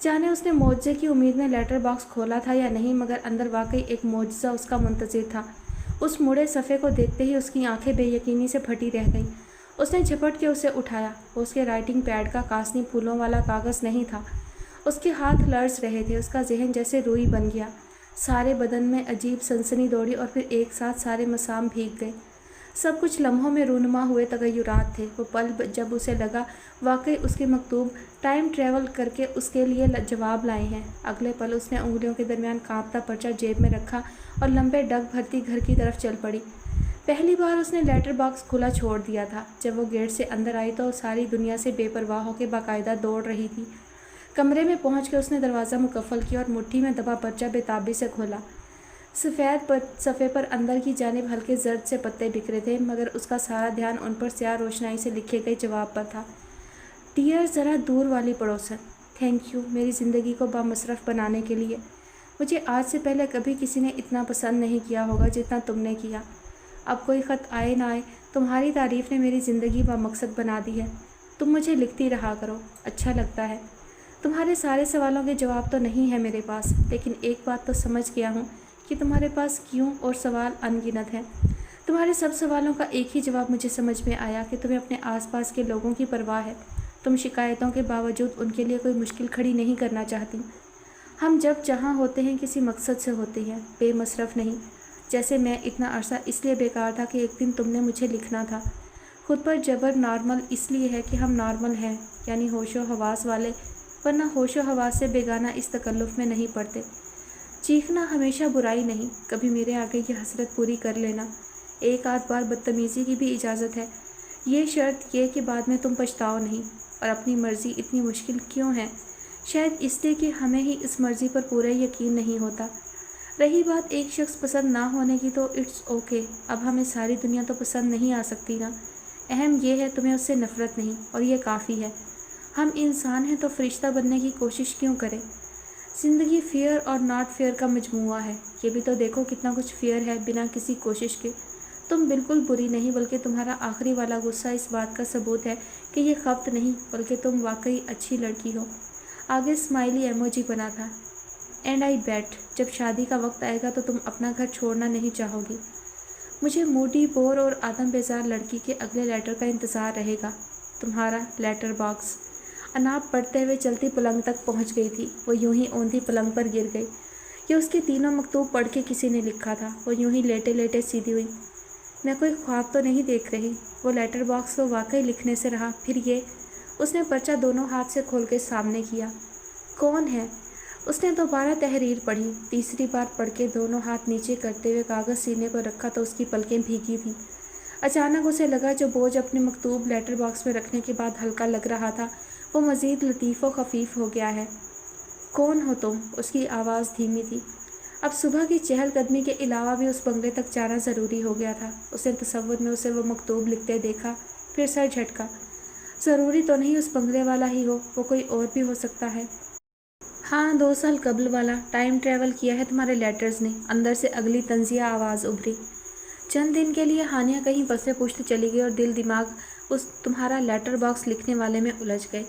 जाने उसने मुआवजे की उम्मीद में लेटर बॉक्स खोला था या नहीं, मगर अंदर वाकई एक मुआवजा उसका मुंतज़िर था। उस मुड़े सफ़े को देखते ही उसकी आंखें बेयकीनी से फटी रह गईं। उसने झपट के उसे उठाया। वो उसके राइटिंग पैड का कासनी फूलों वाला कागज़ नहीं था। उसके हाथ लर्ज रहे थे। उसका जहन जैसे रुई बन गया। सारे बदन में अजीब सनसनी दौड़ी और फिर एक साथ सारे मसाम भीग गए। सब कुछ लम्हों में रूनुमा हुए तगय्युरात थे। वो पल जब उसे लगा वाकई उसके मकतूब टाइम ट्रेवल करके उसके लिए जवाब लाए हैं, अगले पल उसने उंगलियों के दरमियान कांपता पर्चा जेब में रखा और लंबे डग भरती घर की तरफ चल पड़ी। पहली बार उसने लेटर बॉक्स खुला छोड़ दिया था। जब वो गेट से अंदर आई तो सारी दुनिया से बेपरवाह होकर बाकायदा दौड़ रही थी। कमरे में पहुँच के उसने दरवाज़ा मुकफ़ल किया और मुट्ठी में दबा पर्चा बेताबी से खोला। सफ़ेद सफ़े पर अंदर की जानिब हल्के जर्द से पत्ते बिखरे थे, मगर उसका सारा ध्यान उन पर स्याह रोशनाई से लिखे गए जवाब पर था। डियर ज़रा दूर वाली पड़ोसन, थैंक यू मेरी ज़िंदगी को बामसरफ़ बनाने के लिए। मुझे आज से पहले कभी किसी ने इतना पसंद नहीं किया होगा जितना तुमने किया। अब कोई ख़त आए ना आए, तुम्हारी तारीफ़ ने मेरी ज़िंदगी बामकसद बना दी है। तुम मुझे लिखती रहा करो, अच्छा लगता है। तुम्हारे सारे सवालों के जवाब तो नहीं है मेरे पास, लेकिन एक बात तो समझ गया हूँ कि तुम्हारे पास क्यों और सवाल अनगिनत हैं। तुम्हारे सब सवालों का एक ही जवाब मुझे समझ में आया कि तुम्हें अपने आसपास के लोगों की परवाह है। तुम शिकायतों के बावजूद उनके लिए कोई मुश्किल खड़ी नहीं करना चाहती। हम जब जहाँ होते हैं किसी मकसद से होते हैं, बेमसरफ़ नहीं। जैसे मैं इतना अरसा इसलिए बेकार था कि एक दिन तुमने मुझे लिखना था। खुद पर जबर नॉर्मल इसलिए है कि हम नॉर्मल हैं, यानी होशो हवास वाले, वरना होशो हवास से बेगाना इस तकल्लुफ़ में नहीं पड़ते। चीखना हमेशा बुराई नहीं, कभी मेरे आगे की हसरत पूरी कर लेना। एक आध बार बदतमीज़ी की भी इजाज़त है, ये शर्त ये कि बाद में तुम पछताओ नहीं। और अपनी मर्ज़ी इतनी मुश्किल क्यों है? शायद इसलिए कि हमें ही इस मर्ज़ी पर पूरा यकीन नहीं होता। रही बात एक शख्स पसंद ना होने की, तो इट्स ओके। अब हमें सारी दुनिया तो पसंद नहीं आ सकती ना। अहम ये है तुम्हें उससे नफ़रत नहीं, और ये काफ़ी है। हम इंसान हैं तो फरिश्ता बनने की कोशिश क्यों करें? ज़िंदगी फेयर और नॉट फेयर का मजमूआ है। ये भी तो देखो कितना कुछ फेयर है बिना किसी कोशिश के। तुम बिल्कुल बुरी नहीं, बल्कि तुम्हारा आखिरी वाला गुस्सा इस बात का सबूत है कि ये खपत नहीं, बल्कि तुम वाकई अच्छी लड़की हो। आगे स्माइली इमोजी बना था। एंड आई बेट जब शादी का वक्त आएगा तो तुम अपना घर छोड़ना नहीं चाहोगी। मुझे मूडी, बोर और आदम बेजार लड़की के अगले लेटर का इंतज़ार रहेगा। तुम्हारा लेटर बॉक्स। अनाप पढ़ते हुए चलती पलंग तक पहुंच गई थी। वो यूं ही औंधी पलंग पर गिर गई। ये उसके तीनों मकतूब पढ़ के किसी ने लिखा था। वो यूं ही लेटे लेटे सीधी हुई। मैं कोई ख्वाब तो नहीं देख रही। वो लेटर बॉक्स को वाकई लिखने से रहा। फिर ये, उसने पर्चा दोनों हाथ से खोल के सामने किया। कौन है? उसने दोबारा तहरीर पढ़ी। तीसरी बार पढ़ के दोनों हाथ नीचे करते हुए कागज़ सीने पर रखा तो उसकी पलकें भीगी थी। अचानक उसे लगा जो बोझ अपने मकतूब लेटर बॉक्स में रखने के बाद हल्का लग रहा था, वो मज़ीद लतीफ़ व खफीफ हो गया है। कौन हो तुम? उसकी आवाज़ धीमी थी। अब सुबह की चहलकदमी के अलावा भी उस बंगले तक जाना ज़रूरी हो गया था। उसने तसव्वुर में उसे वो मकतूब लिखते देखा, फिर सर झटका। ज़रूरी तो नहीं उस बंगले वाला ही हो, वो कोई और भी हो सकता है। हाँ, 2 साल कबल वाला। टाइम ट्रेवल किया है तुम्हारे लेटर्स ने। अंदर से अगली तंज़िया आवाज़ उभरी। चंद दिन के लिए हानिया कहीं बसे पुश्त चली गई और दिल दिमाग उस तुम्हारा लेटर बॉक्स लिखने वाले में उलझ गए।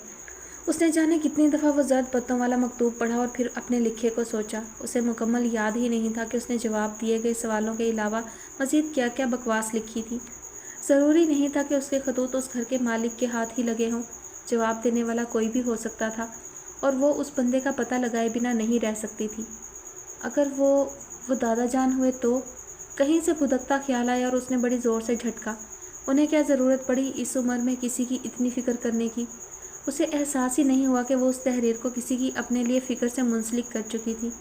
उसने जाने कितनी दफ़ा वो जर्द पत्तों वाला मकतूब पढ़ा और फिर अपने लिखे को सोचा। उसे मुकम्मल याद ही नहीं था कि उसने जवाब दिए गए सवालों के अलावा मज़ीद क्या क्या बकवास लिखी थी। ज़रूरी नहीं था कि उसके खतूत उस घर के मालिक के हाथ ही लगे हों। जवाब देने वाला कोई भी हो सकता था, और वो उस बंदे का पता लगाए बिना नहीं रह सकती थी। अगर वो दादा जान हुए तो? कहीं से भुदकता ख्याल आया और उसने बड़ी ज़ोर से झटका। उन्हें क्या ज़रूरत पड़ी इस उम्र में किसी की इतनी फ़िक्र करने की? उसे एहसास ही नहीं हुआ कि वो उस तहरीर को किसी की अपने लिए फ़िक्र से मुंसलिक कर चुकी थी।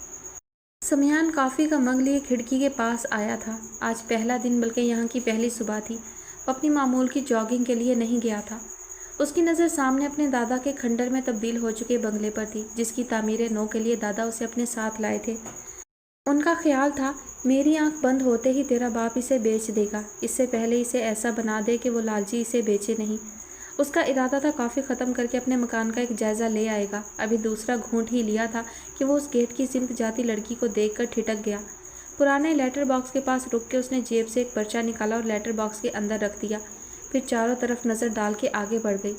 समियान कॉफ़ी का मग लिए खिड़की के पास आया था। आज पहला दिन, बल्कि यहाँ की पहली सुबह थी। वो अपनी मामूल की जॉगिंग के लिए नहीं गया था। उसकी नज़र सामने अपने दादा के खंडर में तब्दील हो चुके बंगले पर थी, जिसकी तामीर नौ के लिए दादा उसे अपने साथ लाए थे। उनका ख्याल था मेरी आंख बंद होते ही तेरा बाप इसे बेच देगा, इससे पहले इसे ऐसा बना दे कि वो लालची इसे बेचे नहीं। उसका इरादा था कॉफ़ी ख़त्म करके अपने मकान का एक जायज़ा ले आएगा। अभी दूसरा घूंट ही लिया था कि वो उस गेट की सिमत जाती लड़की को देखकर ठिठक गया। पुराने लेटर बॉक्स के पास रुक के उसने जेब से एक पर्चा निकाला और लेटर बॉक्स के अंदर रख दिया। फिर चारों तरफ नज़र डाल के आगे बढ़ गई।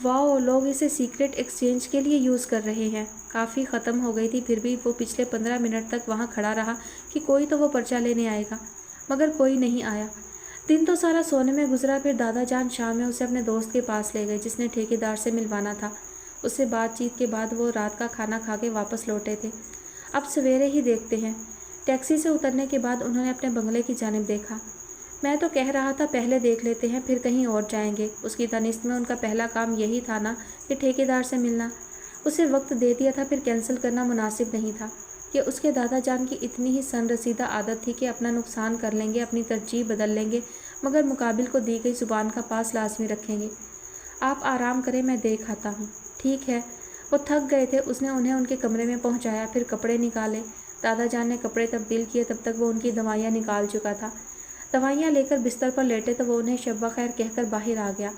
वाओ, लोग इसे सीक्रेट एक्सचेंज के लिए यूज़ कर रहे हैं। काफ़ी ख़त्म हो गई थी, फिर भी वो पिछले 15 मिनट तक वहाँ खड़ा रहा कि कोई तो वो पर्चा लेने आएगा, मगर कोई नहीं आया। दिन तो सारा सोने में गुजरा। फिर दादा जान शाम में उसे अपने दोस्त के पास ले गए जिसने ठेकेदार से मिलवाना था। उससे बातचीत के बाद वो रात का खाना खा के वापस लौटे थे। अब सवेरे ही देखते हैं। टैक्सी से उतरने के बाद उन्होंने अपने बंगले की जानिब देखा। मैं तो कह रहा था पहले देख लेते हैं, फिर कहीं और जाएंगे। उसकी दानिश में उनका पहला काम यही था ना कि ठेकेदार से मिलना। उसे वक्त दे दिया था, फिर कैंसिल करना मुनासिब नहीं था। ये उसके दादा जान की इतनी ही सनरसीदा आदत थी कि अपना नुकसान कर लेंगे, अपनी तरजीह बदल लेंगे, मगर मुकाबिल को दी गई ज़ुबान का पास लाजमी रखेंगे। आप आराम करें, मैं देख आता हूँ। ठीक है। वो थक गए थे। उसने उन्हें उनके कमरे में पहुँचाया, फिर कपड़े निकाले। दादा जान ने कपड़े तब्दील किए, तब तक वो उनकी दवाइयाँ निकाल चुका था। दवाइयाँ लेकर बिस्तर पर लेटे तो वो उन्हें शब्बा खैर कहकर बाहर आ गया।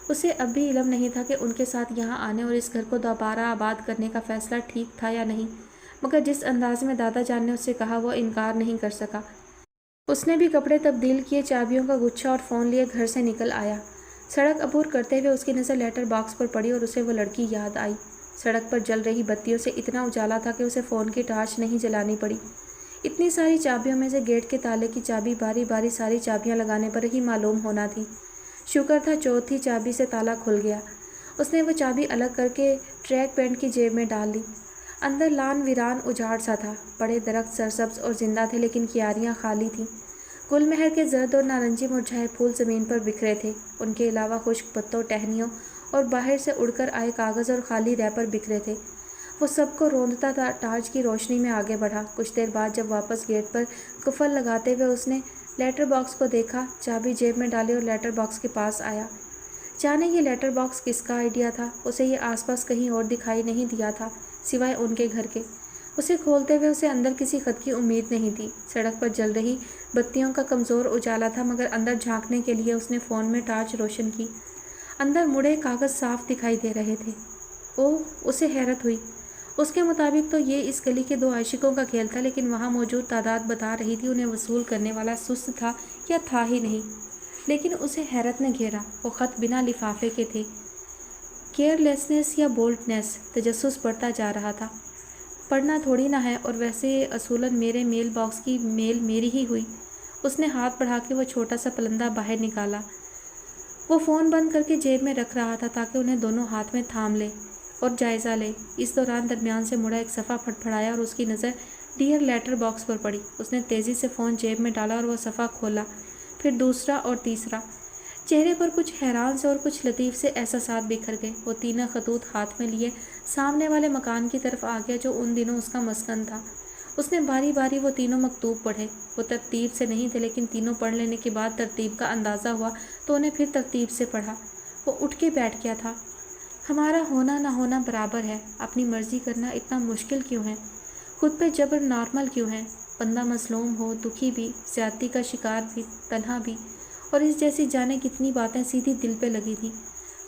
उसे अब भी इल्म नहीं था कि उनके साथ यहाँ आने और इस घर को दोबारा आबाद करने का फ़ैसला ठीक था या नहीं, मगर जिस अंदाज में दादा जान ने उससे कहा वो इनकार नहीं कर सका। उसने भी कपड़े तब्दील किए, चाबियों का गुच्छा और फ़ोन लिए घर से निकल आया। सड़क अबूर करते हुए उसकी नज़र लेटर बॉक्स पर पड़ी और उसे वो लड़की याद आई। सड़क पर जल रही बत्तियों से इतना उजाला था कि उसे फ़ोन की टार्च नहीं जलानी पड़ी। इतनी सारी चाबियों में से गेट के ताले की चाबी बारी बारी सारी चाबियां लगाने पर ही मालूम होना थी। शुक्र था चौथी चाबी से ताला खुल गया। उसने वो चाबी अलग करके ट्रैक पैंट की जेब में डाल ली। अंदर लान वीरान उजाड़ सा था। बड़े दरख्त सरसब्ज और जिंदा थे, लेकिन क्यारियाँ खाली थीं। गुलमहर के जर्द और नारंगी मुरझाए फूल ज़मीन पर बिखरे थे। उनके अलावा खुश्क पत्तों, टहनियों और बाहर से उड़कर आए कागज़ और खाली रैपर बिखरे थे। वो सबको रोंदता था, टार्च की रोशनी में आगे बढ़ा। कुछ देर बाद जब वापस गेट पर कुफल लगाते हुए उसने लेटर बॉक्स को देखा, चाबी जेब में डाली और लेटर बॉक्स के पास आया। जाने ये लेटर बॉक्स किसका आइडिया था। उसे ये आसपास कहीं और दिखाई नहीं दिया था सिवाय उनके घर के। उसे खोलते हुए उसे अंदर किसी खत की उम्मीद नहीं थी। सड़क पर जल रही बत्तियों का कमज़ोर उजाला था, मगर अंदर झांकने के लिए उसने फ़ोन में टार्च रोशन की। अंदर मुड़े कागज़ साफ दिखाई दे रहे थे। ओह, उसे हैरत हुई। उसके मुताबिक तो ये इस गली के दो आशिकों का खेल था, लेकिन वहाँ मौजूद तादाद बता रही थी उन्हें वसूल करने वाला सुस्त था या था ही नहीं। लेकिन उसे हैरत ने घेरा। वो ख़त बिना लिफाफे के थे। केयरलेसनेस या बोल्डनेस, तजस्सुस बढ़ता जा रहा था। पढ़ना थोड़ी ना है, और वैसे असूलन मेरे मेल बॉक्स की मेल मेरी ही हुई। उसने हाथ बढ़ा के वो छोटा सा पलंदा बाहर निकाला। वो फ़ोन बंद करके जेब में रख रहा था ताकि उन्हें दोनों हाथ में थाम ले और जायज़ा ले। इस दौरान दरमियान से मुड़ा एक सफ़ा फटफड़ाया और उसकी नज़र डियर लेटर बॉक्स पर पड़ी। उसने तेज़ी से फ़ोन जेब में डाला और वह सफ़ा खोला, फिर दूसरा और तीसरा। चेहरे पर कुछ हैरान से और कुछ लतीफ़ से एहसासात बिखर गए। वो तीनों खतूत हाथ में लिए सामने वाले मकान की तरफ आ गया जो उन दिनों उसका मस्कन था। उसने बारी बारी वो तीनों मकतूब पढ़े। वो तरतीब से नहीं थे, लेकिन तीनों पढ़ लेने के बाद तरतीब का अंदाज़ा हुआ तो उन्हें फिर तरतीब से पढ़ा। वो उठ के बैठ गया था। हमारा होना ना होना बराबर है। अपनी मर्ज़ी करना इतना मुश्किल क्यों है? खुद पे जबर नॉर्मल क्यों है? बंदा मसलूम हो, दुखी भी, ज़्यादती का शिकार भी, तन्हा भी, और इस जैसी जाने कितनी बातें सीधी दिल पे लगी थी।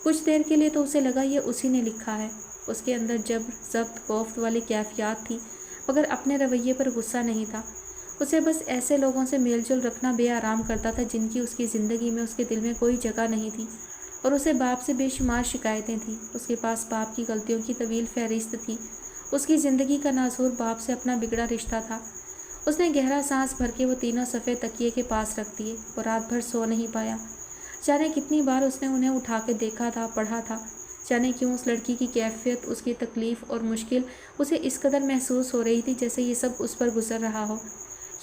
कुछ देर के लिए तो उसे लगा ये उसी ने लिखा है। उसके अंदर जबर, ज़ब्त, खौफ वाली कैफियत थी, मगर अपने रवैये पर गुस्सा नहीं था। उसे बस ऐसे लोगों से मेलजोल रखना बेआराम करता था जिनकी उसकी ज़िंदगी में उसके दिल में कोई जगह नहीं थी। और उसे बाप से बेशुमार शिकायतें थीं। उसके पास बाप की गलतियों की तवील फहरिस्त थी। उसकी ज़िंदगी का नासूर बाप से अपना बिगड़ा रिश्ता था। उसने गहरा सांस भर के वो तीनों सफ़ेद तकिए के पास रख दिए। वो रात भर सो नहीं पाया। जाने कितनी बार उसने उन्हें उठा के देखा था, पढ़ा था। जाने क्यों उस लड़की की कैफियत, उसकी तकलीफ़ और मुश्किल उसे इस कदर महसूस हो रही थी जैसे ये सब उस पर गुजर रहा हो।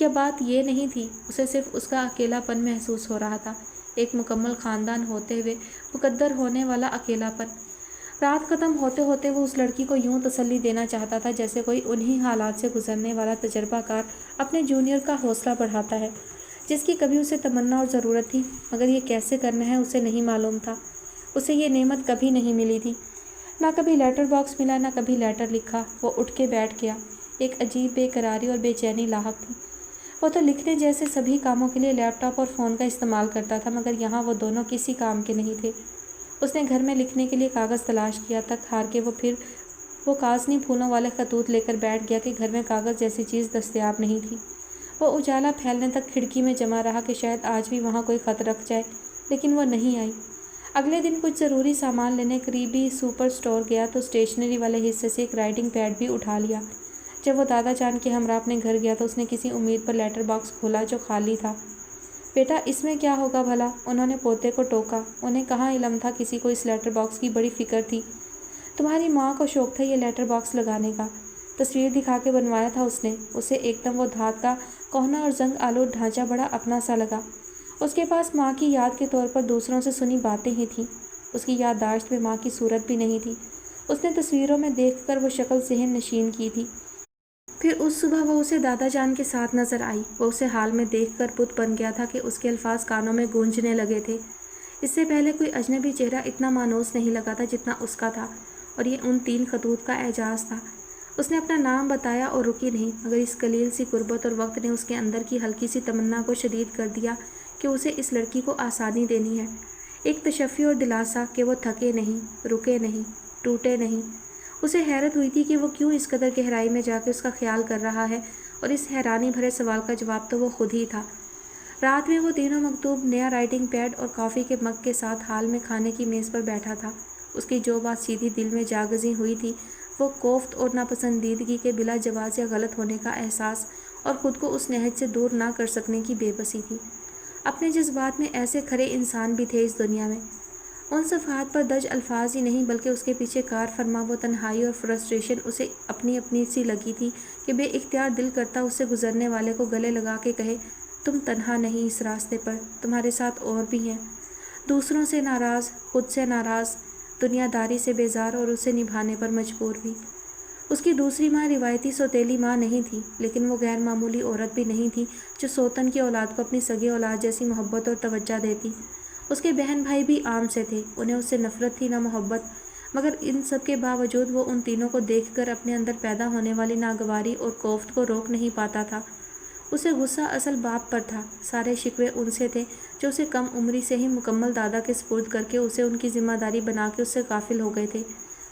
यह बात ये नहीं थी, उसे सिर्फ उसका अकेलापन महसूस हो रहा था। एक मुकम्मल ख़ानदान होते हुए मुकद्दर होने वाला अकेलापन। रात ख़त्म होते होते वो उस लड़की को यूं तसल्ली देना चाहता था जैसे कोई उन्हीं हालात से गुजरने वाला तजर्बाकार अपने जूनियर का हौसला बढ़ाता है, जिसकी कभी उसे तमन्ना और ज़रूरत थी, मगर ये कैसे करना है उसे नहीं मालूम था। उसे ये नेमत कभी नहीं मिली थी। ना कभी लेटर बॉक्स मिला, ना कभी लेटर लिखा। वो उठ के बैठ गया। एक अजीब बेकरारी और बेचैनी लाहक थी। वो तो लिखने जैसे सभी कामों के लिए लैपटॉप और फ़ोन का इस्तेमाल करता था, मगर यहाँ वो दोनों किसी काम के नहीं थे। उसने घर में लिखने के लिए कागज़ तलाश किया, तक हार के वो काज़नी फूलों वाले खतूत लेकर बैठ गया कि घर में कागज़ जैसी चीज़ दस्तयाब नहीं थी। وہ اجالا پھیلنے تک کھڑکی میں جمع رہا کہ شاید آج بھی وہاں کوئی خط رکھ جائے، لیکن وہ نہیں آئی۔ اگلے دن کچھ ضروری سامان لینے قریبی سپر سٹور گیا تو اسٹیشنری والے حصے سے ایک رائٹنگ پیڈ بھی اٹھا لیا۔ جب وہ دادا جان کے ہمراہ اپنے گھر گیا تو اس نے کسی امید پر لیٹر باکس کھولا جو خالی تھا۔ بیٹا اس میں کیا ہوگا بھلا؟ انہوں نے پوتے کو ٹوکا۔ انہیں کہاں علم تھا کسی کو اس لیٹر باکس کی بڑی فکر تھی۔ تمہاری ماں کو شوق تھا یہ لیٹر باکس لگانے کا، تصویر دکھا کے بنوایا تھا اس نے۔ اسے ایک دم وہ دھات کا کہنا اور زنگ آلود ڈھانچہ بڑا اپنا سا لگا۔ اس کے پاس ماں کی یاد کے طور پر دوسروں سے سنی باتیں ہی تھیں، اس کی یادداشت میں ماں کی صورت بھی نہیں تھی۔ اس نے تصویروں میں دیکھ کر وہ شکل ذہن نشین کی تھی۔ پھر اس صبح وہ اسے دادا جان کے ساتھ نظر آئی۔ وہ اسے حال میں دیکھ کر بت بن گیا تھا کہ اس کے الفاظ کانوں میں گونجنے لگے تھے۔ اس سے پہلے کوئی اجنبی چہرہ اتنا مانوس نہیں لگا تھا جتنا اس کا تھا، اور یہ ان 3 خطوط کا اعجاز تھا۔ اس نے اپنا نام بتایا اور رکی نہیں، مگر اس قلیل سی قربت اور وقت نے اس کے اندر کی ہلکی سی تمنا کو شدید کر دیا کہ اسے اس لڑکی کو آسانی دینی ہے۔ ایک تشفی اور دلاسا کہ وہ تھکے نہیں، رکے نہیں، ٹوٹے نہیں۔ اسے حیرت ہوئی تھی کہ وہ کیوں اس قدر گہرائی میں جا کے اس کا خیال کر رہا ہے، اور اس حیرانی بھرے سوال کا جواب تو وہ خود ہی تھا۔ رات میں وہ تینوں مکتوب نیا رائٹنگ پیڈ اور کافی کے مگ کے ساتھ ہال میں کھانے کی میز پر بیٹھا تھا۔ اس کی جو بات سیدھی دل میں جاگزی ہوئی تھی وہ کوفت اور ناپسندیدگی کے بلا جواز یا غلط ہونے کا احساس اور خود کو اس نہج سے دور نہ کر سکنے کی بے بسی تھی۔ اپنے جذبات میں ایسے کھرے انسان بھی تھے اس دنیا میں۔ ان صفحات پر درج الفاظ ہی نہیں بلکہ اس کے پیچھے کار فرما وہ تنہائی اور فرسٹریشن اسے اپنی اپنی سی لگی تھی کہ بے اختیار دل کرتا اس سے گزرنے والے کو گلے لگا کے کہے، تم تنہا نہیں اس راستے پر، تمہارے ساتھ اور بھی ہیں، دوسروں سے ناراض، خود سے ناراض، دنیا داری سے بیزار اور اسے نبھانے پر مجبور بھی۔ اس کی دوسری ماں روایتی سوتیلی ماں نہیں تھی، لیکن وہ غیر معمولی عورت بھی نہیں تھی جو سوتن کی اولاد کو اپنی سگی اولاد جیسی محبت اور توجہ دیتی۔ اس کے بہن بھائی بھی عام سے تھے، انہیں اس سے نفرت تھی نہ محبت، مگر ان سب کے باوجود وہ ان تینوں کو دیکھ کر اپنے اندر پیدا ہونے والی ناگواری اور کوفت کو روک نہیں پاتا تھا۔ اسے غصہ اصل باپ پر تھا، سارے شکوے ان سے تھے جو اسے کم عمری سے ہی مکمل دادا کے سپرد کر کے اسے ان کی ذمہ داری بنا کے اس سے غافل ہو گئے تھے۔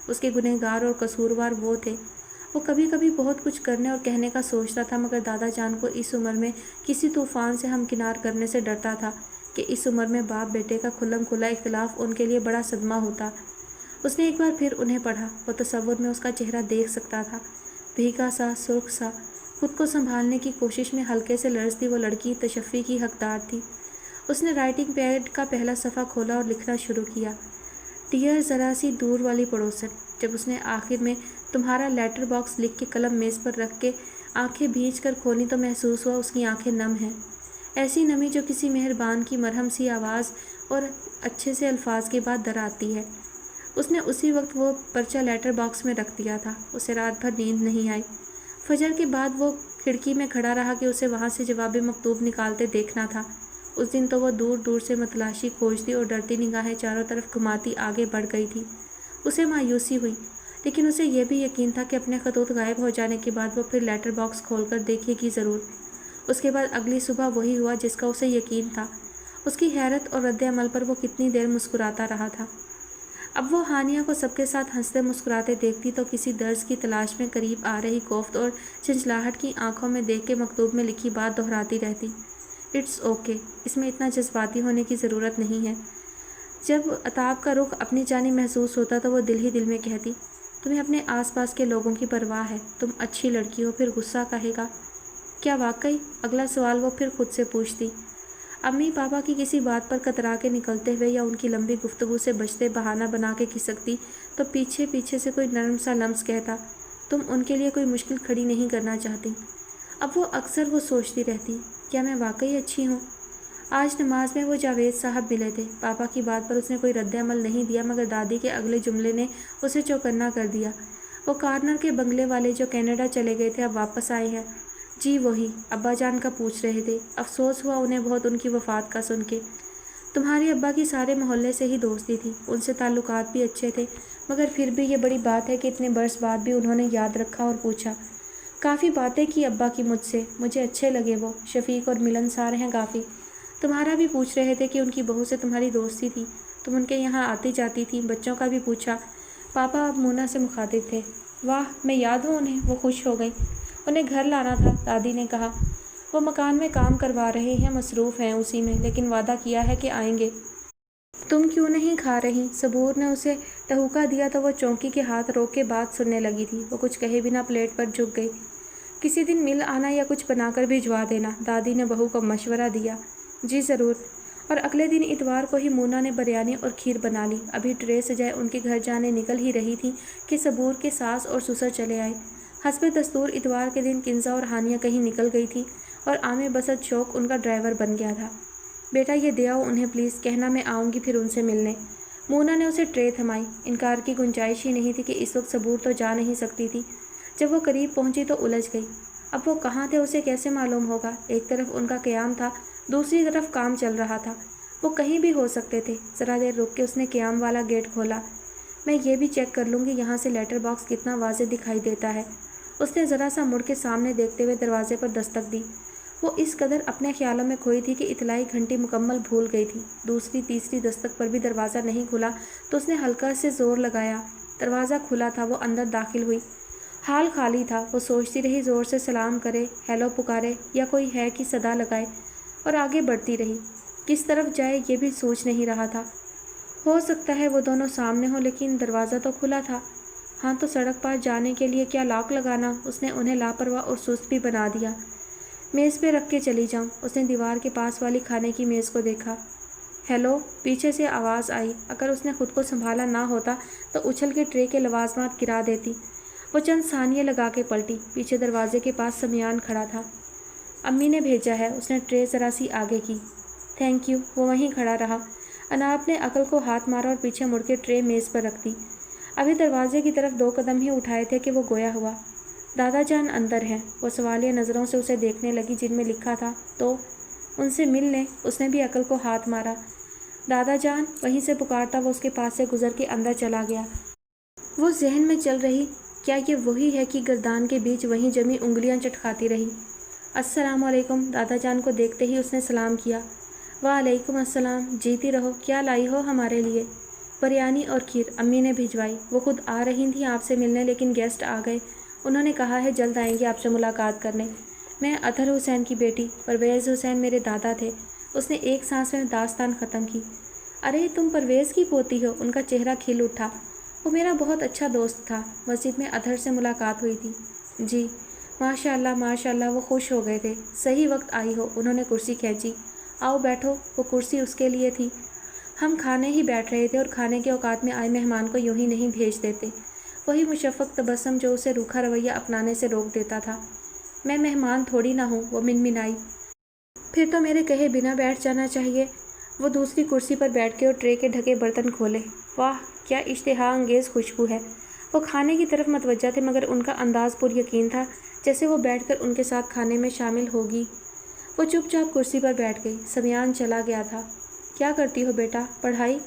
اس کے گنہگار اور قصوروار وہ تھے۔ وہ کبھی کبھی بہت کچھ کرنے اور کہنے کا سوچتا تھا، مگر دادا جان کو اس عمر میں کسی طوفان سے ہمکنار کرنے سے ڈرتا تھا کہ اس عمر میں باپ بیٹے کا کھلم کھلا اختلاف ان کے لیے بڑا صدمہ ہوتا۔ اس نے ایک بار پھر انہیں پڑھا۔ وہ تصور میں اس کا چہرہ دیکھ سکتا تھا، بھیگا سا، سرخ سا، خود کو سنبھالنے کی کوشش میں ہلکے سے لرزتی وہ لڑکی تشفی کی حقدار تھی۔ اس نے رائٹنگ پیڈ کا پہلا صفحہ کھولا اور لکھنا شروع کیا، ڈیئر ذرا سی دور والی پڑوسن۔ جب اس نے آخر میں تمہارا لیٹر باکس لکھ کے قلم میز پر رکھ کے آنکھیں بھیج کر کھولی تو محسوس ہوا اس کی آنکھیں نم ہیں، ایسی نمی جو کسی مہربان کی مرہم سی آواز اور اچھے سے الفاظ کے بعد در آتی ہے۔ اس نے اسی وقت وہ پرچہ لیٹر باکس میں رکھ دیا تھا۔ اسے رات بھر نیند نہیں آئی۔ فجر کے بعد وہ کھڑکی میں کھڑا رہا کہ اسے وہاں سے جواب مکتوب نکالتے دیکھنا تھا۔ اس دن تو وہ دور دور سے متلاشی کھوجتی اور ڈرتی نگاہیں چاروں طرف گھماتی آگے بڑھ گئی تھی۔ اسے مایوسی ہوئی، لیکن اسے یہ بھی یقین تھا کہ اپنے خطوط غائب ہو جانے کے بعد وہ پھر لیٹر باکس کھول کر دیکھے گی ضرور۔ اس کے بعد اگلی صبح وہی ہوا جس کا اسے یقین تھا۔ اس کی حیرت اور رد عمل پر وہ کتنی دیر مسکراتا رہا تھا۔ اب وہ ہانیہ کو سب کے ساتھ ہنستے مسکراتے دیکھتی تو کسی درس کی تلاش میں قریب آ رہی کوفت اور چنچلاہٹ کی آنکھوں میں دیکھ کے مکتوب میں لکھی بات دہراتی رہتی، اٹس اوکے، اس میں اتنا جذباتی ہونے کی ضرورت نہیں ہے۔ جب عتاب کا رخ اپنی جانب محسوس ہوتا تو وہ دل ہی دل میں کہتی، تمہیں اپنے آس پاس کے لوگوں کی پرواہ ہے، تم اچھی لڑکی ہو، پھر غصہ کہے گا؟ کیا واقعی؟ اگلا سوال وہ پھر خود سے پوچھتی۔ امی پاپا کی کسی بات پر کترا کے نکلتے ہوئے یا ان کی لمبی گفتگو سے بچتے بہانہ بنا کے کھسکتی تو پیچھے پیچھے سے کوئی نرم سا لمس کہتا، تم ان کے لیے کوئی مشکل کھڑی نہیں کرنا چاہتی۔ اب وہ اکثر وہ سوچتی رہتی، کیا میں واقعی اچھی ہوں؟ آج نماز میں وہ جاوید صاحب ملے تھے۔ پاپا کی بات پر اس نے کوئی رد عمل نہیں دیا، مگر دادی کے اگلے جملے نے اسے چوکنا کر دیا، وہ کارنر کے بنگلے والے جو کینیڈا چلے گئے تھے اب واپس آئے ہیں۔ جی وہی، ابا جان کا پوچھ رہے تھے۔ افسوس ہوا انہیں بہت ان کی وفات کا سن کے۔ تمہارے ابا کی سارے محلے سے ہی دوستی تھی، ان سے تعلقات بھی اچھے تھے، مگر پھر بھی یہ بڑی بات ہے کہ اتنے برس بعد بھی انہوں نے یاد رکھا اور پوچھا۔ کافی باتیں کی ابا کی مجھ سے، مجھے اچھے لگے وہ، شفیق اور ملنسار ہیں کافی۔ تمہارا بھی پوچھ رہے تھے کہ ان کی بہو سے تمہاری دوستی تھی، تم ان کے یہاں آتی جاتی تھی۔ بچوں کا بھی پوچھا۔ پاپا اب مونا سے مخاطب تھے۔ واہ، میں یاد ہوں انہیں، وہ خوش ہو گئی۔ انہیں گھر لانا تھا، دادی نے کہا۔ وہ مکان میں کام کروا رہے ہیں، مصروف ہیں اسی میں، لیکن وعدہ کیا ہے کہ آئیں گے۔ تم کیوں نہیں کھا رہی؟ صبور نے اسے ٹہوکا دیا تو وہ چونکی کے ہاتھ روک کے بات سننے لگی تھی۔ وہ کچھ کہے بنا پلیٹ پر جھک گئی۔ کسی دن مل آنا یا کچھ بنا کر بھجوا دینا، دادی نے بہو کو مشورہ دیا۔ جی ضرور۔ اور اگلے دن اتوار کو ہی مونا نے بریانی اور کھیر بنا لی۔ ابھی ٹرے سجائے ان کے گھر جانے نکل ہی رہی تھی کہ صبور کے ساس اور سسر چلے آئے۔ حسب دستور اتوار کے دن کنزا اور ہانیہ کہیں نکل گئی تھی اور عامر بسط شوق ان کا ڈرائیور بن گیا تھا۔ بیٹا یہ دے آؤ انہیں پلیز، کہنا میں آؤں گی پھر ان سے ملنے۔ مونا نے اسے ٹرے تھمائی۔ انکار کی گنجائش ہی نہیں تھی کہ اس وقت صبور تو جا نہیں سکتی تھی۔ جب وہ قریب پہنچی تو الجھ گئی۔ اب وہ کہاں تھے اسے کیسے معلوم ہوگا؟ ایک طرف ان کا قیام تھا، دوسری طرف کام چل رہا تھا، وہ کہیں بھی ہو سکتے تھے۔ ذرا دیر رک کے اس نے قیام والا گیٹ کھولا۔ میں یہ بھی چیک کر لوں گی یہاں سے لیٹر باکس کتنا واضح دکھائی دیتا ہے۔ اس نے ذرا سا مڑ کے سامنے دیکھتے ہوئے دروازے پر دستک دی۔ وہ اس قدر اپنے خیالوں میں کھوئی تھی کہ اطلاعی گھنٹی مکمل بھول گئی تھی۔ دوسری تیسری دستک پر بھی دروازہ نہیں کھلا تو اس نے ہلکا سے زور لگایا۔ دروازہ کھلا تھا، وہ اندر داخل ہوئی۔ حال خالی تھا۔ وہ سوچتی رہی زور سے سلام کرے، ہیلو پکارے یا کوئی ہے کی صدا لگائے، اور آگے بڑھتی رہی۔ کس طرف جائے یہ بھی سوچ نہیں رہا تھا۔ ہو سکتا ہے وہ دونوں سامنے ہوں، لیکن دروازہ تو کھلا تھا۔ ہاں تو سڑک پار جانے کے لیے کیا لاک لگانا؟ اس نے انہیں لاپرواہ اور سست بھی بنا دیا۔ میز پہ رکھ کے چلی جاؤں۔ اس نے دیوار کے پاس والی کھانے کی میز کو دیکھا۔ ہیلو، پیچھے سے آواز آئی۔ اگر اس نے خود کو سنبھالا نہ ہوتا تو اچھل کے ٹرے کے لوازمات گرا دیتی۔ وہ چند ثانیے لگا کے پلٹی۔ پیچھے دروازے کے پاس سمیان کھڑا تھا۔ امی نے بھیجا ہے۔ اس نے ٹرے ذرا سی آگے کی۔ Thank you. وہ وہیں کھڑا رہا۔ اناب نے عقل کو ہاتھ مارا اور پیچھے مڑ کے ٹرے میز پر رکھ دی۔ ابھی دروازے کی طرف 2 قدم ہی اٹھائے تھے کہ وہ گویا ہوا۔ دادا جان اندر ہیں۔ وہ سوالیہ نظروں سے اسے دیکھنے لگی جن میں لکھا تھا تو ان سے مل لیں۔ اس نے بھی عقل کو ہاتھ مارا۔ دادا جان، وہیں سے پکارتا وہ اس کے پاس سے گزر کے اندر چلا گیا۔ وہ ذہن میں چل رہی، کیا یہ وہی ہے کہ گردان کے بیچ وہیں جمی انگلیاں چٹکھاتی رہی۔ السلام علیکم۔ دادا جان کو دیکھتے ہی اس نے سلام کیا۔ وعلیکم السلام، جیتی رہو۔ کیا لائی ہو ہمارے لیے؟ بریانی اور کھیر امی نے بھجوائی۔ وہ خود آ رہی تھیں آپ سے ملنے، لیکن گیسٹ آ گئے۔ انہوں نے کہا ہے جلد آئیں گے آپ سے ملاقات کرنے۔ میں اطہر حسین کی بیٹی، پرویز حسین میرے دادا تھے۔ اس نے ایک سانس میں داستان ختم کی۔ ارے تم پرویز کی پوتی ہو؟ ان کا چہرہ کھل اٹھا۔ وہ میرا بہت اچھا دوست تھا، مسجد میں اطہر سے ملاقات ہوئی تھی۔ جی ماشاء اللہ ماشاء اللہ، وہ خوش ہو گئے تھے۔ صحیح وقت آئی ہو۔ انہوں نے کرسی کھینچی۔ آؤ بیٹھو۔ وہ کرسی اس کے لیے تھی۔ ہم کھانے ہی بیٹھ رہے تھے اور کھانے کے اوقات میں آئے مہمان کو یوں ہی نہیں بھیج دیتے۔ وہی مشفق تبسم جو اسے روکھا رویہ اپنانے سے روک دیتا تھا۔ میں مہمان تھوڑی نہ ہوں، وہ منمنائی۔ پھر تو میرے کہے بنا بیٹھ جانا چاہیے۔ وہ دوسری کرسی پر بیٹھ کے اور ٹرے کے ڈھکے برتن کھولے۔ واہ کیا اشتہا انگیز خوشبو ہے۔ وہ کھانے کی طرف متوجہ تھے مگر ان کا انداز پر یقین تھا جیسے وہ بیٹھ کر ان کے ساتھ کھانے میں شامل ہوگی۔ وہ چپ چاپ کرسی پر بیٹھ گئی۔ سمیان چلا گیا تھا۔ کیا کرتی ہو بیٹا؟ پڑھائی؟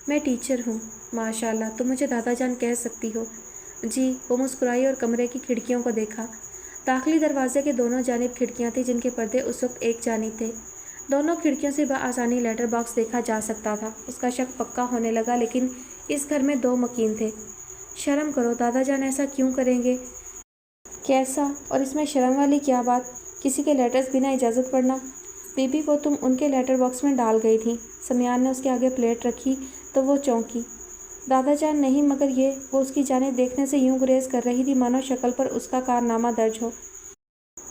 میں ٹیچر ہوں۔ ماشاء اللہ، تم مجھے دادا جان کہہ سکتی ہو۔ جی۔ وہ مسکرائی اور کمرے کی کھڑکیوں کو دیکھا۔ داخلی دروازے کے دونوں جانب کھڑکیاں تھیں جن کے پردے اس وقت ایک جانب تھے۔ دونوں کھڑکیوں سے بآسانی لیٹر باکس دیکھا جا سکتا تھا۔ اس کا شک پکا ہونے لگا، لیکن اس گھر میں 2 مکین تھے۔ شرم کرو، دادا جان ایسا کیوں کریں گے؟ کیسا؟ اور اس میں شرم والی کیا بات؟ کسی کے لیٹرز بنا اجازت پڑھنا؟ بی بی وہ تم ان کے لیٹر باکس میں ڈال گئی تھی۔ سمیان نے اس کے آگے پلیٹ رکھی تو وہ چونکی۔ دادا جان نہیں، مگر یہ۔ وہ اس کی جانب دیکھنے سے یوں گریز کر رہی تھی مانو شکل پر اس کا کارنامہ درج ہو۔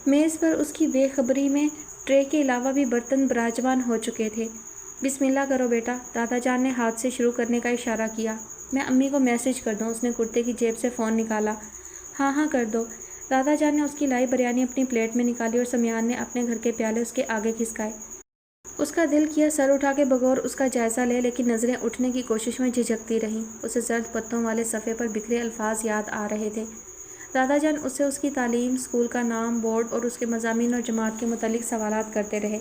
میز پر اس کی بے خبری میں ٹرے کے علاوہ بھی برتن براجمان ہو چکے تھے۔ بسم اللہ کرو بیٹا۔ دادا جان نے ہاتھ سے شروع کرنے کا اشارہ کیا۔ میں امی کو میسج کر دوں؟ اس نے کرتے کی جیب سے فون نکالا۔ ہاں ہاں کر دو۔ دادا جان نے اس کی لائی بریانی اپنی پلیٹ میں نکالی اور سمیان نے اپنے گھر کے پیالے اس کے آگے کھسکائے۔ اس کا دل کیا سر اٹھا کے بغور اس کا جائزہ لے، لیکن نظریں اٹھنے کی کوشش میں جھجکتی رہیں۔ اسے زرد پتوں والے صفحے پر بکھرے الفاظ یاد آ رہے تھے۔ دادا جان اس سے اس کی تعلیم، اسکول کا نام، بورڈ اور اس کے مضامین اور جماعت کے متعلق سوالات کرتے رہے۔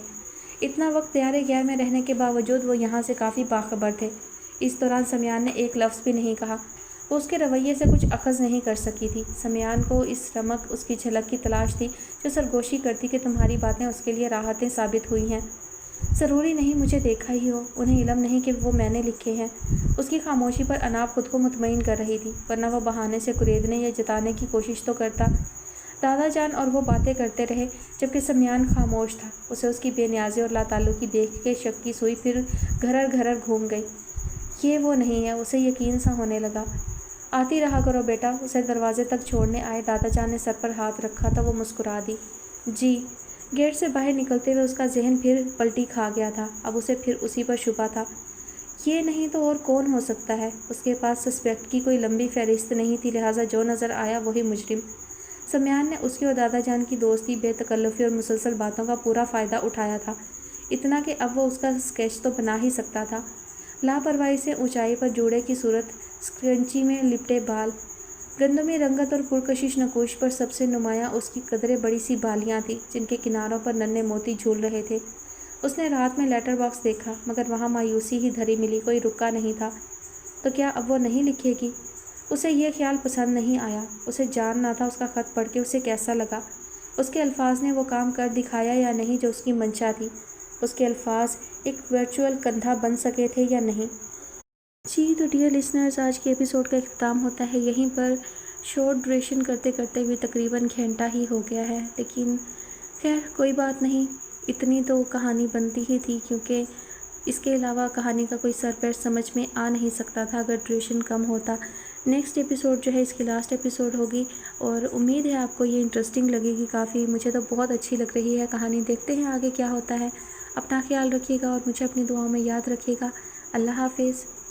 اتنا وقت دیار غیر میں رہنے کے باوجود وہ یہاں سے کافی باخبر تھے۔ اس دوران سمیان نے ایک لفظ بھی نہیں کہا۔ وہ اس کے رویے سے کچھ اخذ نہیں کر سکی تھی۔ سمیان کو اس رمق، اس کی جھلک کی تلاش تھی جو سرگوشی کرتی کہ تمہاری باتیں اس کے لیے راحتیں ثابت ہوئی ہیں۔ ضروری نہیں مجھے دیکھا ہی ہو، انہیں علم نہیں کہ وہ میں نے لکھے ہیں۔ اس کی خاموشی پر اناب خود کو مطمئن کر رہی تھی، ورنہ وہ بہانے سے کریدنے یا جتانے کی کوشش تو کرتا۔ دادا جان اور وہ باتیں کرتے رہے جبکہ سمیان خاموش تھا۔ اسے اس کی بے نیازی اور لاتعلقی دیکھ کے شک کی سوئی پھر گھرر گھرر گھوم گئی۔ یہ وہ نہیں ہے، اسے یقین سا ہونے لگا۔ آتی رہا کرو بیٹا۔ اسے دروازے تک چھوڑنے آئے دادا جان نے سر پر ہاتھ رکھا تو وہ مسکرا دی۔ جی۔ گیٹ سے باہر نکلتے ہوئے اس کا ذہن پھر پلٹی کھا گیا تھا۔ اب اسے پھر اسی پر شبہ تھا۔ یہ نہیں تو اور کون ہو سکتا ہے؟ اس کے پاس سسپیکٹ کی کوئی لمبی فہرست نہیں تھی، لہٰذا جو نظر آیا وہی مجرم۔ سمیان نے اس کی اور دادا جان کی دوستی، بے تکلفی اور مسلسل باتوں کا پورا فائدہ اٹھایا تھا، اتنا کہ اب وہ اس کا اسکیچ تو بنا ہی سکتا تھا۔ لاپرواہی سے اونچائی پر جوڑے کی صورت، اسکرنچی میں لپٹے بال، گندمی رنگت اور پرکشش نقوش پر سب سے نمایاں اس کی قدرے بڑی سی بالیاں تھیں جن کے کناروں پر ننھے موتی جھول رہے تھے۔ اس نے رات میں لیٹر باکس دیکھا مگر وہاں مایوسی ہی دھری ملی، کوئی رکا نہیں تھا۔ تو کیا اب وہ نہیں لکھے گی؟ اسے یہ خیال پسند نہیں آیا۔ اسے جاننا تھا اس کا خط پڑھ کے اسے کیسا لگا۔ اس کے الفاظ نے وہ کام کر دکھایا یا نہیں جو اس کی منشا تھی؟ اس کے الفاظ ایک ورچوئل کندھا بن سکے تھے یا نہیں؟ جی تو ڈیئر لسنرز، آج کے ایپیسوڈ کا اختتام ہوتا ہے یہیں پر۔ شارٹ ڈوریشن کرتے کرتے بھی تقریباً گھنٹہ ہی ہو گیا ہے، لیکن خیر کوئی بات نہیں، اتنی تو کہانی بنتی ہی تھی کیونکہ اس کے علاوہ کہانی کا کوئی سر پیر سمجھ میں آ نہیں سکتا تھا اگر ڈوریشن کم ہوتا۔ نیکسٹ ایپیسوڈ جو ہے اس کی لاسٹ ایپیسوڈ ہوگی اور امید ہے آپ کو یہ انٹرسٹنگ لگے گی کافی۔ مجھے تو بہت اچھی لگ رہی ہے کہانی، دیکھتے ہیں آگے کیا ہوتا ہے۔ اپنا خیال رکھیے گا اور مجھے اپنی دعاؤں میں یاد رکھیے گا۔ اللہ حافظ۔